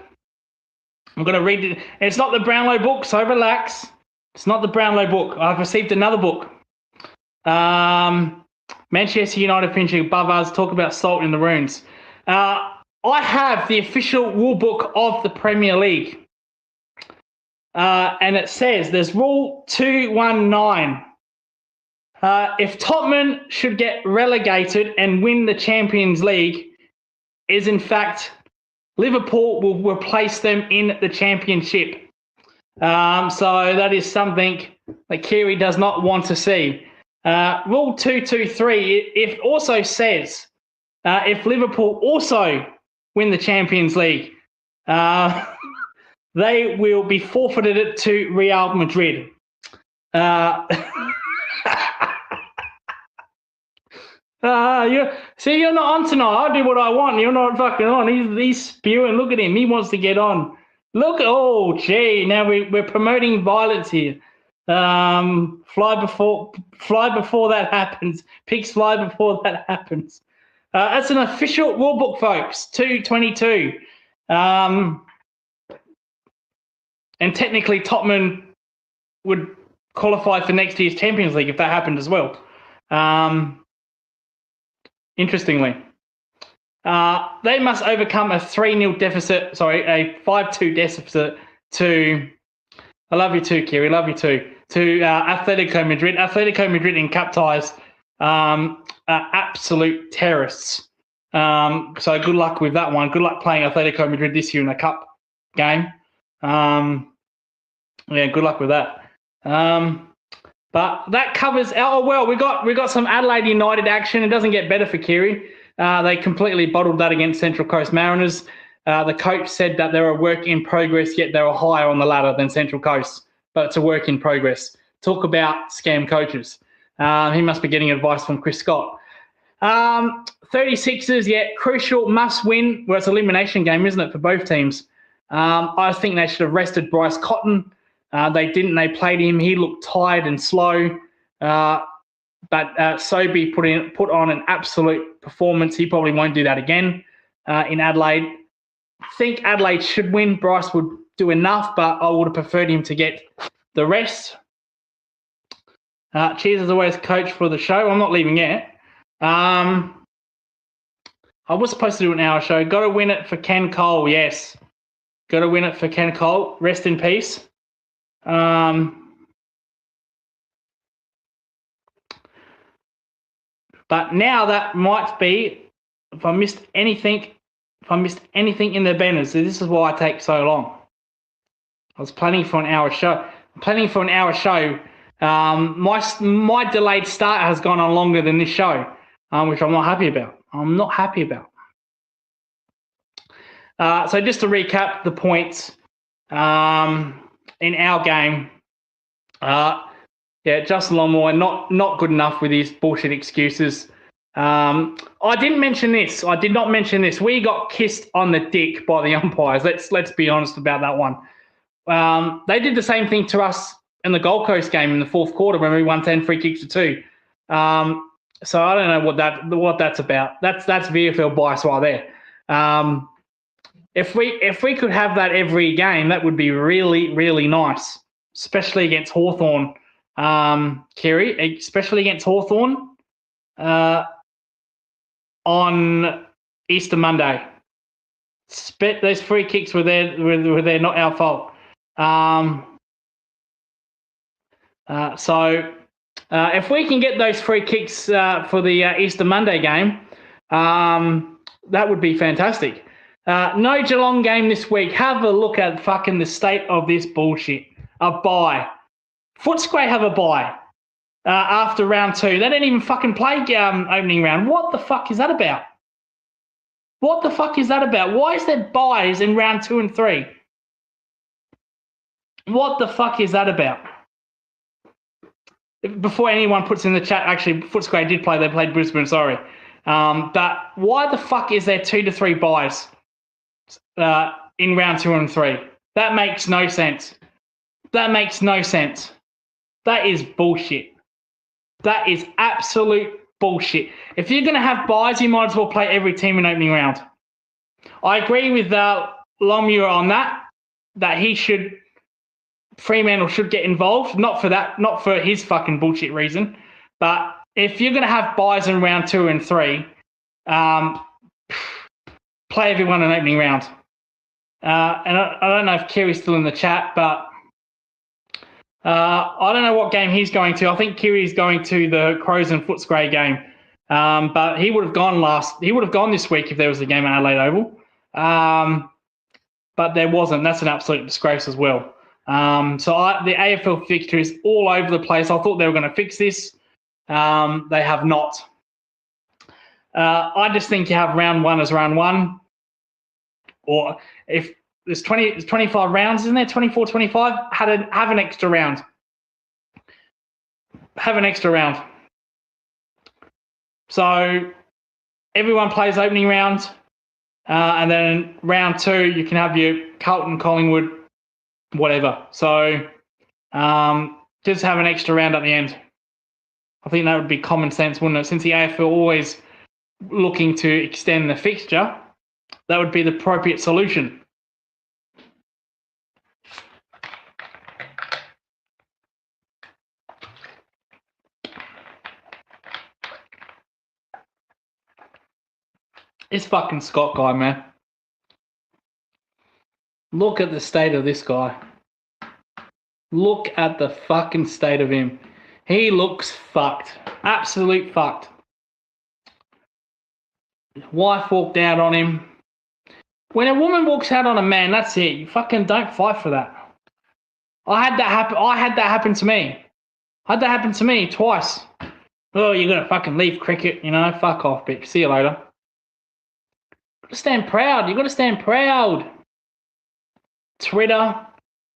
[SPEAKER 1] I'm going to read it. It's not the Brownlow book, so relax. It's not the Brownlow book. I've received another book. Manchester United finishing above us. Talk about salt in the runes. I have the official rule book of the Premier League. And it says, there's Rule 219. If Tottenham should get relegated and win the Champions League, is in fact Liverpool will replace them in the Championship. So that is something that Kyri does not want to see. Rule 223, it also says if Liverpool also win the Champions League, they will be forfeited to Real Madrid. You're not on tonight. I do what I want. You're not fucking on. He's spewing. Look at him. He wants to get on. Look. Oh, gee. Now we're promoting violence here. Fly before that happens. Pigs fly before that happens. That's an official rule book, folks. 222. And technically, Tottenham would qualify for next year's Champions League if that happened as well. Interestingly, they must overcome a 3-0 deficit. Sorry, a 5-2 deficit to. I love you too, Kyri. Love you too. To Atletico Madrid. Atletico Madrid in cup ties are absolute terrorists. So good luck with that one. Good luck playing Atletico Madrid this year in a cup game. Yeah, good luck with that. But that covers. Oh well, we got some Adelaide United action. It doesn't get better for Kyri. They completely bottled that against Central Coast Mariners. The coach said that they're a work in progress, yet they were higher on the ladder than Central Coast. But it's a work in progress. Talk about scam coaches. He must be getting advice from Chris Scott. 36ers, yeah, crucial, must win. Well, it's an elimination game, isn't it, for both teams? I think they should have rested Bryce Cotton. They didn't. They played him. He looked tired and slow. But Sobey put on an absolute performance. He probably won't do that again in Adelaide. I think Adelaide should win. Bryce would do enough, but I would have preferred him to get the rest. Cheers as always, coach, for the show. I'm not leaving yet. I was supposed to do an hour show. Got to win it for Ken Cole, yes. Got to win it for Ken Cole. Rest in peace. But now that might be, if I missed anything in the banners, this is why I take so long. I was planning for an hour show. My delayed start has gone on longer than this show, which I'm not happy about. I'm not happy about. So just to recap the points in our game, Justin Longmore not good enough with his bullshit excuses. I didn't mention this. I did not mention this. We got kissed on the dick by the umpires. Let's be honest about that one. They did the same thing to us in the Gold Coast game in the fourth quarter when we won 10 free kicks to 2. So I don't know what that's about. That's VFL bias right there. If we could have that every game, that would be really, really nice, especially against Hawthorn, Kyri, especially against Hawthorn on Easter Monday. Those free kicks were there, not our fault. So if we can get those free kicks for the Easter Monday game, that would be fantastic. No Geelong game this week. Have a look at fucking the state of this bullshit. A bye. Footscray have a bye after round 2. They didn't even fucking play opening round. What the fuck is that about? What the fuck is that about? Why is there byes in round 2 and 3? What the fuck is that about? Before anyone puts in the chat, actually, Footscray did play. They played Brisbane, sorry. But why the fuck is there 2 to 3 byes in round 2 and 3? That makes no sense. That makes no sense. That is bullshit. That is absolute bullshit. If you're going to have byes, you might as well play every team in opening round. I agree with Longmuir on that he should, Fremantle should get involved. Not for his fucking bullshit reason. But if you're going to have byes in round 2 and 3, play everyone in opening round. And I don't know if Kyri's still in the chat, but I don't know what game he's going to. I think Kyri's going to the Crows and Footscray game. But he would have gone this week if there was a game at Adelaide Oval. But there wasn't. That's an absolute disgrace as well. The AFL fixture is all over the place. I thought they were going to fix this. They have not. I just think you have round 1 as round 1. Or if there's 25 rounds, isn't there? 24, 25? Have an extra round. Have an extra round. So everyone plays opening round. And then round 2, you can have your Carlton, Collingwood, whatever. So just have an extra round at the end. I think that would be common sense, wouldn't it? Since the AFL always looking to extend the fixture, that would be the appropriate solution. This fucking Scott guy, man. Look at the state of this guy. Look at the fucking state of him. He looks fucked. Absolute fucked. His wife walked out on him. When a woman walks out on a man, that's it. You fucking don't fight for that. I had that happen to me. I had that happen to me twice. Oh, you're going to fucking leave cricket, fuck off, bitch. See you later. Stand proud. You got to stand proud. Twitter.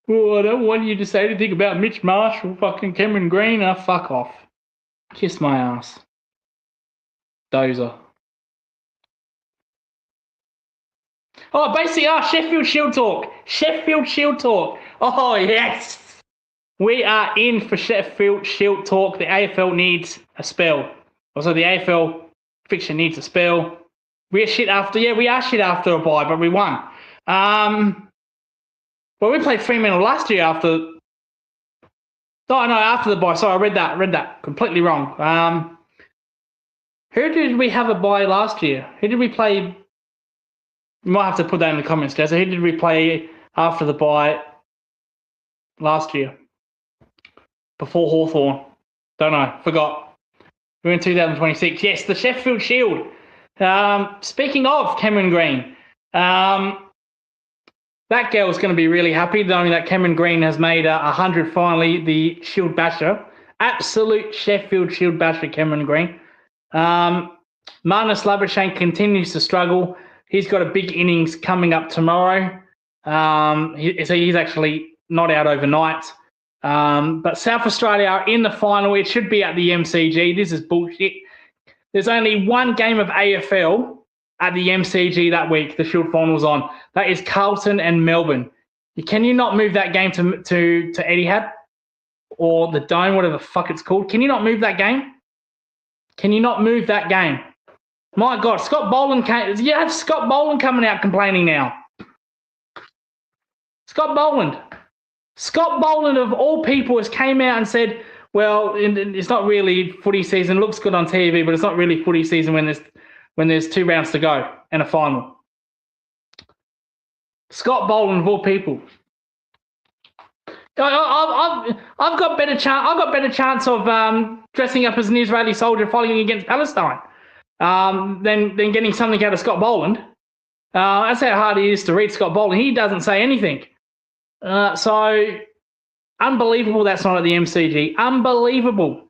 [SPEAKER 1] Oh, I don't want you to say anything about Mitch Marsh or fucking Cameron Green. Fuck off. Kiss my ass. Dozer. Oh, basically, Sheffield Shield talk. Sheffield Shield talk. Oh, yes. We are in for Sheffield Shield talk. The AFL needs a spell. Also, the AFL fiction needs a spell. We're shit after, we are shit after a bye, but we won. Well, we played Fremantle last year after. Oh, no, after the bye. Sorry, I read that completely wrong. Who did we have a bye last year? Who did we play? You might have to put that in the comments, guys. Who did we play after the bye last year? Before Hawthorn? Don't know. Forgot. We're in 2026. Yes, the Sheffield Shield. Speaking of Cameron Green, that girl's going to be really happy knowing that Cameron Green has made 100 finally, the Shield Basher. Absolute Sheffield Shield basher, Cameron Green. Marnus Labuschagne continues to struggle. He's got a big innings coming up tomorrow. So he's actually not out overnight. But South Australia are in the final. It should be at the MCG. This is bullshit. There's only one game of AFL at the MCG that week. The Shield final's on. That is Carlton and Melbourne. Can you not move that game to Etihad or the Dome, whatever the fuck it's called? Can you not move that game? Can you not move that game? My God, Scott Boland came. You have Scott Boland coming out complaining now. Scott Boland of all people has came out and said, well, it's not really footy season. It looks good on TV, but it's not really footy season when there's 2 rounds to go and a final. Scott Boland of all people. I've got better chance of dressing up as an Israeli soldier fighting against Palestine than getting something out of Scott Boland. That's how hard it is to read Scott Boland. He doesn't say anything. So unbelievable that's not at the MCG. Unbelievable.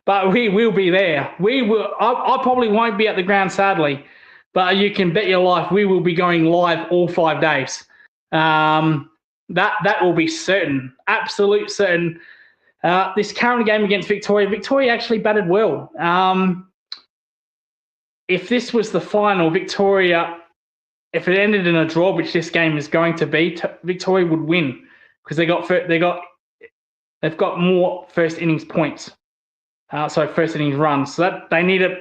[SPEAKER 1] But we will be there. We will. I probably won't be at the ground, sadly, but you can bet your life we will be going live all 5 days. That will be certain, absolute certain. This current game against Victoria actually batted well. If this was the final, Victoria, if it ended in a draw, which this game is going to be, Victoria would win because they've got more first innings points. First innings runs. So that they need a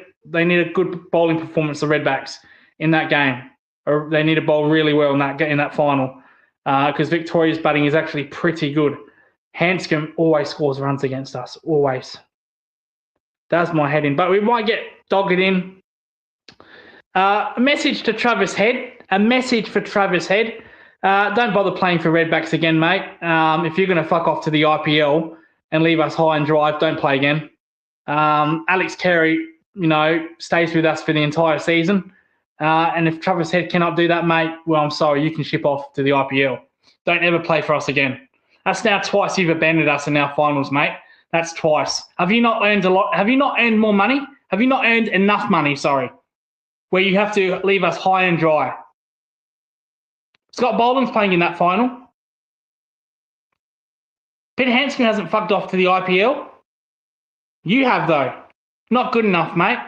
[SPEAKER 1] good bowling performance, the Redbacks, in that game. Or they need to bowl really well in that final. Because Victoria's batting is actually pretty good. Hanscom always scores runs against us, always. That's my heading. But we might get dogged in. A message to Travis Head. Don't bother playing for Redbacks again, mate. If you're going to fuck off to the IPL and leave us high and dry, don't play again. Alex Kyri, stays with us for the entire season. And if Travis Head cannot do that, mate, well, I'm sorry, you can ship off to the IPL. Don't ever play for us again. That's now twice you've abandoned us in our finals, mate. That's twice. Have you not earned a lot? Have you not earned more money? Have you not earned enough money, where you have to leave us high and dry? Scott Boland's playing in that final. Peter Hanscom hasn't fucked off to the IPL. You have, though. Not good enough, mate.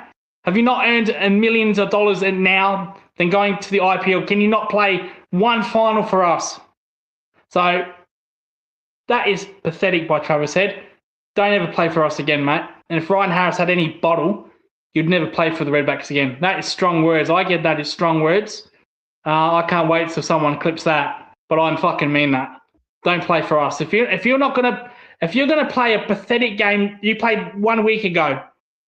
[SPEAKER 1] Have you not earned millions of dollars now than going to the IPL? Can you not play one final for us? So that is pathetic by Travis Head. Don't ever play for us again, mate. And if Ryan Harris had any bottle, you'd never play for the Redbacks again. That is strong words. I get that is strong words. I can't wait till someone clips that. But I fucking mean that. Don't play for us. If you're gonna play a pathetic game, you played 1 week ago.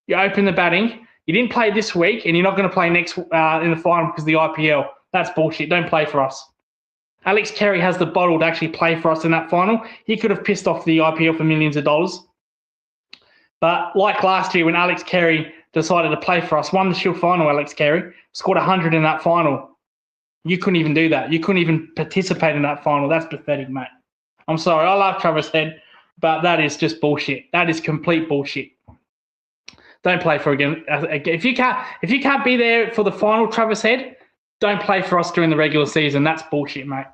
[SPEAKER 1] You open the batting. You didn't play this week, and you're not going to play next in the final because of the IPL. That's bullshit. Don't play for us. Alex Kyri has the bottle to actually play for us in that final. He could have pissed off the IPL for millions of dollars. But like last year when Alex Kyri decided to play for us, won the Shield final, Alex Kyri, scored 100 in that final. You couldn't even do that. You couldn't even participate in that final. That's pathetic, mate. I'm sorry. I love Travis Head, but that is just bullshit. That is complete bullshit. Don't play for again. If you can't be there for the final, Travis Head, don't play for us during the regular season. That's bullshit, mate.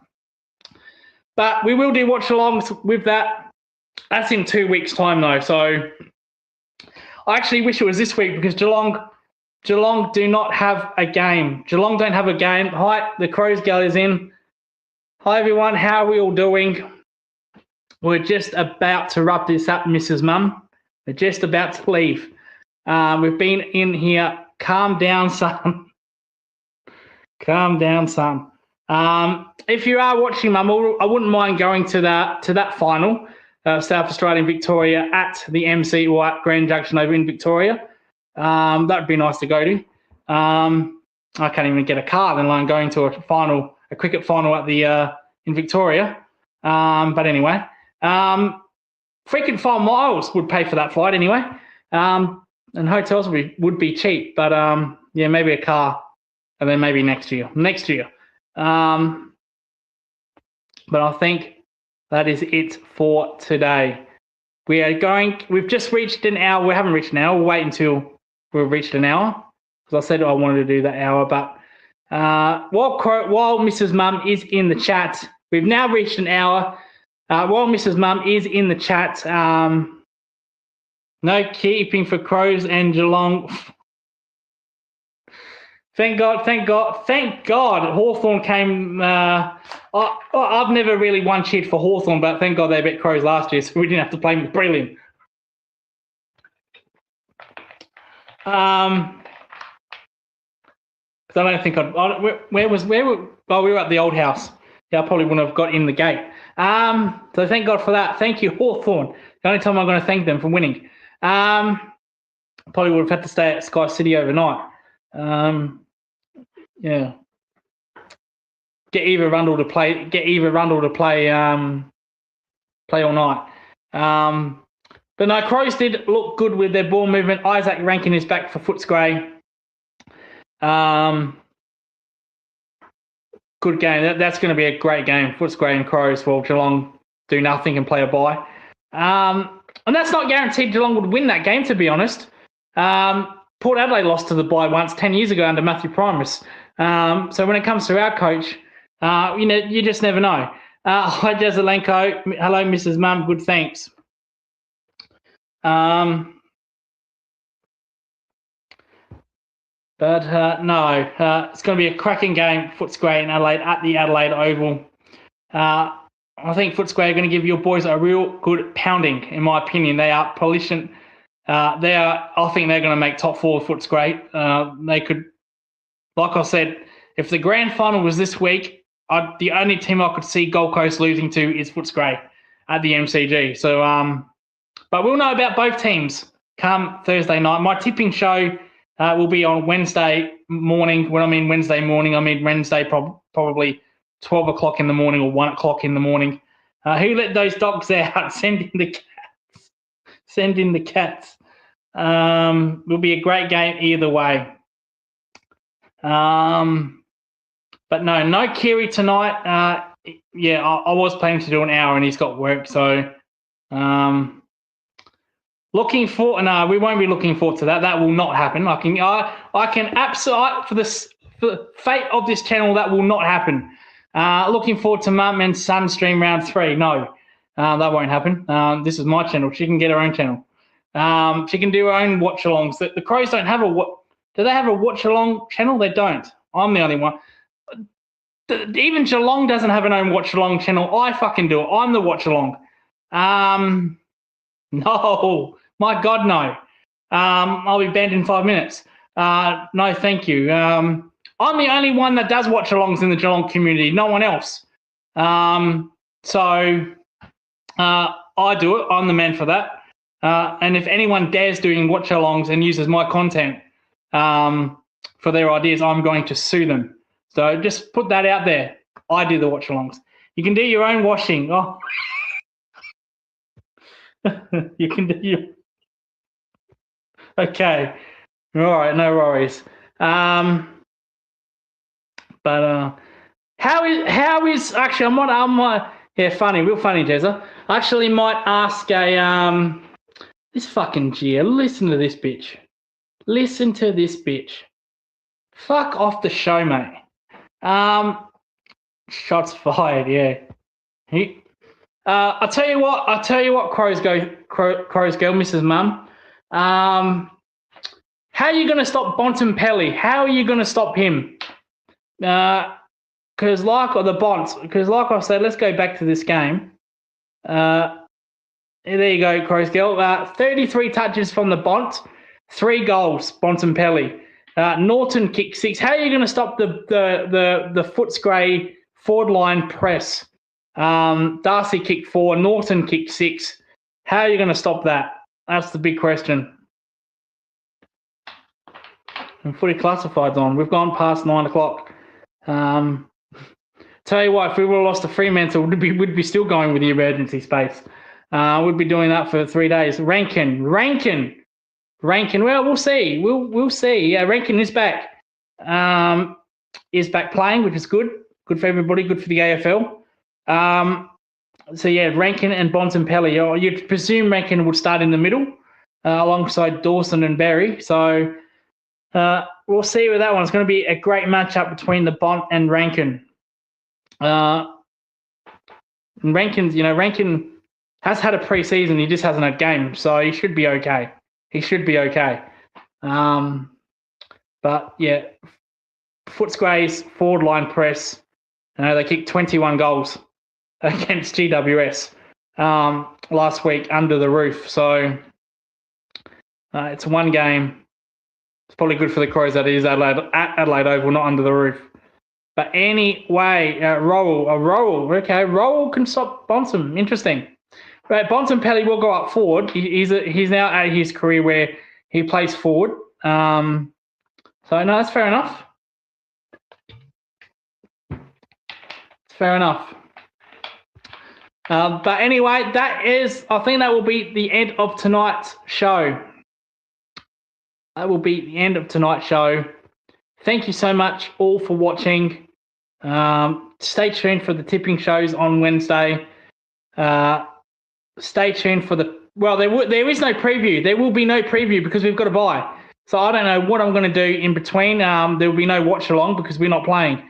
[SPEAKER 1] But we will do watch-alongs with that. That's in 2 weeks' time, though. So I actually wish it was this week because Geelong do not have a game. Geelong don't have a game. Hi, the Crows Gal is in. Hi, everyone. How are we all doing? We're just about to wrap this up, Mrs. Mum. We're just about to leave. We've been in here. Calm down, son. Calm down, son. If you are watching, Mum, I wouldn't mind going to that final, South Australian Victoria at the MC or at Grand Junction over in Victoria. That'd be nice to go to. I can't even get a car, let alone going to a cricket final at the in Victoria. But anyway, freaking 5 miles would pay for that flight anyway. And hotels would be cheap, but yeah, maybe a car, and then maybe next year. But I think that is it for today. We are going. We've just reached an hour. We haven't reached an hour. We'll wait until we've reached an hour, because I said I wanted to do that hour. But while Mrs. Mum is in the chat, we've now reached an hour. While Mrs. Mum is in the chat, no keeping for Crows and Geelong. Thank God. Hawthorn came. I've never really won shit for Hawthorn, but thank God they beat Crows last year, so we didn't have to play them. Brilliant. Because I don't think we were at the old house. Yeah, I probably wouldn't have got in the gate. So thank God for that. Thank you, Hawthorn. The only time I'm going to thank them for winning. Probably would have had to stay at Sky City overnight. Yeah. Get Eva Rundle to play. Play all night. But no, Crows did look good with their ball movement. Isaac Rankin is back for Footscray. Good game. That's going to be a great game. Footscray and Crows. Well, Geelong do nothing and play a bye. And that's not guaranteed Geelong would win that game, to be honest. Port Adelaide lost to the bye once 10 years ago under Matthew Primus. So when it comes to our coach, you just never know. Hi, Jazelenko. Hello, Mrs. Mum. Good, thanks. No, it's going to be a cracking game, Footscray and Adelaide at the Adelaide Oval. I think Footscray are going to give your boys a real good pounding, in my opinion. They are polishing. I think they're going to make top four Footscray. They could, like I said, if the grand final was this week, the only team I could see Gold Coast losing to is Footscray at the MCG. So, but we'll know about both teams come Thursday night. My tipping show will be on Wednesday morning. When I mean Wednesday morning, I mean Wednesday probably 12 o'clock in the morning or 1 o'clock in the morning. Who let those dogs out? Send in the cats. Will be a great game either way. But no Kyri tonight. I was planning to do an hour and he's got work. So looking for we won't be looking forward to that. That will not happen. I can absolutely for the fate of this channel, that will not happen. Looking forward to Mum and Son stream round 3. No, that won't happen. This is my channel. She can get her own channel. She can do her own watch-alongs. The Crows don't have do they have a watch-along channel? They don't. I'm the only one. Even Geelong doesn't have an own watch-along channel. I fucking do it. I'm the watch-along. No. My God, no. I'll be banned in 5 minutes. No, thank you. I'm the only one that does watch-alongs in the Geelong community. No one else. So I do it. I'm the man for that. And if anyone dares doing watch-alongs and uses my content for their ideas, I'm going to sue them. So just put that out there. I do the watch-alongs. You can do your own washing. Oh. You can do your... Okay. All right, no worries. But how is actually funny, real funny, Jezza. I actually might ask this fucking Gia. Listen to this bitch. Listen to this bitch. Fuck off the show, mate. Shots fired, yeah. I'll tell you what, Crows girl, Mrs. Mum. How are you going to stop Bontempelli? How are you going to stop him? Because like I said, let's go back to this game. There you go, Crows girl. 33 touches from the Bont, 3 goals, Bontempelli. Norton kicked 6. How are you going to stop the Footscray forward line press? Darcy kicked 4. Norton kicked 6. How are you going to stop that? That's the big question. And Footy Classified's on. We've gone past 9 o'clock. Tell you what, if we would have lost to Fremantle, we'd be still going with the emergency space. We'd be doing that for 3 days. Rankin. Well, we'll see. We'll see. Yeah, Rankin is back. Is back playing, which is good. Good for everybody. Good for the AFL. So yeah, Rankin and Bontempelli. You'd presume Rankin would start in the middle alongside Dawson and Berry. So we'll see with that one. It's going to be a great matchup between the Bont and Rankin. And Rankin has had a preseason. He just hasn't had games, so he should be okay. But yeah, Footscray's forward line press. They kicked 21 goals against GWS last week under the roof. So it's one game. It's probably good for the Crows that it is at Adelaide Oval, not under the roof. But anyway, Rowell. Okay, Rowell can stop Bonsom. Interesting. But Bontempelli will go up forward. He's now at his career where he plays forward. So no, that's fair enough. Fair enough. But anyway, I think that will be the end of tonight's show. Thank you so much all for watching. Stay tuned for the tipping shows on Wednesday. Stay tuned for there is no preview. There will be no preview because we've got to buy. So I don't know what I'm going to do in between. There will be no watch along because we're not playing.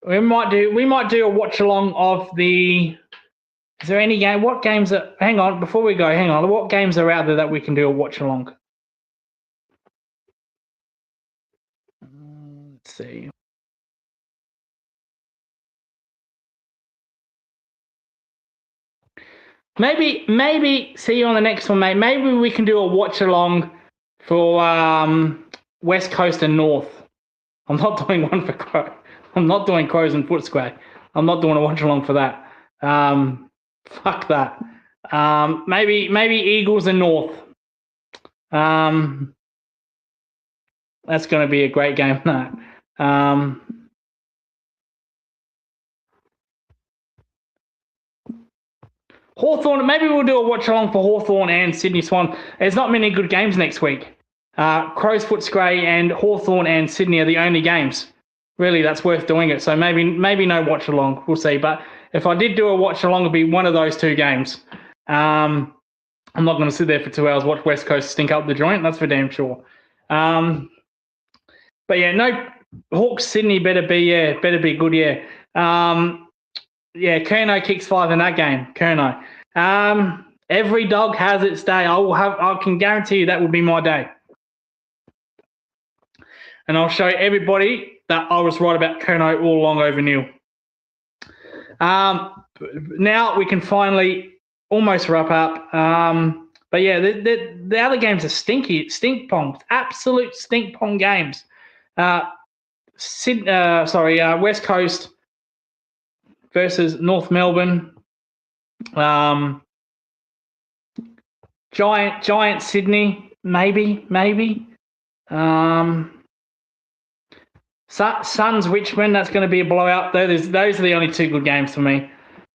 [SPEAKER 1] We might do a watch along of the. Is there any game? What games are? Hang on, before we go, hang on. What games are out there that we can do a watch along? Let's see. Maybe see you on the next one, mate. Maybe we can do a watch along for West Coast and North. I'm not doing one for Crow. I'm not doing Crows and Footscray. I'm not doing a watch along for that. Fuck that. Maybe Eagles and North. That's going to be a great game. Hawthorn, maybe we'll do a watch along for Hawthorn and Sydney Swan. There's not many good games next week. Crows, Footscray, and Hawthorn and Sydney are the only games. Really, that's worth doing it. So maybe no watch along. We'll see. But if I did do a watch along, it'd be one of those two games. I'm not going to sit there for 2 hours watch West Coast stink up the joint. That's for damn sure. But yeah, no Hawks Sydney better be good. Yeah. Yeah, Curnow kicks 5 in that game. Curnow. Every dog has its day. I can guarantee you that will be my day. And I'll show everybody that I was right about Curnow all along over Neil. Now we can finally almost wrap up. But yeah, the other games are stink pong, absolute stink pong games. West Coast versus North Melbourne. Giant Sydney, maybe. Suns Richmond, that's going to be a blowout. Those are the only two good games for me.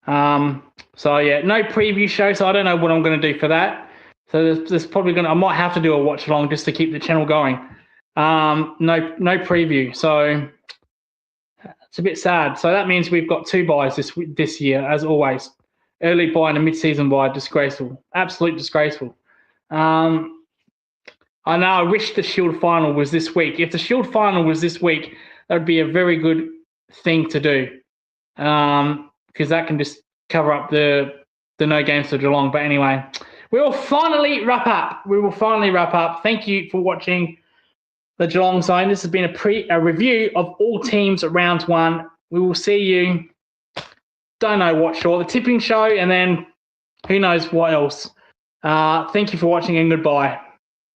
[SPEAKER 1] So yeah, no preview show, so I don't know what I'm going to do for that. So there's probably I might have to do a watch along just to keep the channel going. No preview, so it's a bit sad. So that means we've got 2 buys this year, as always. Early buy and a mid-season buy, disgraceful, absolute disgraceful. I know I wish the Shield final was this week. If the Shield final was this week, that would be a very good thing to do, because that can just cover up the no games for Geelong. But anyway, we will finally wrap up. Thank you for watching the Geelong Zone. This has been a review of all teams at round 1. We will see you, don't know what show, the tipping show, and then who knows what else. Thank you for watching and goodbye.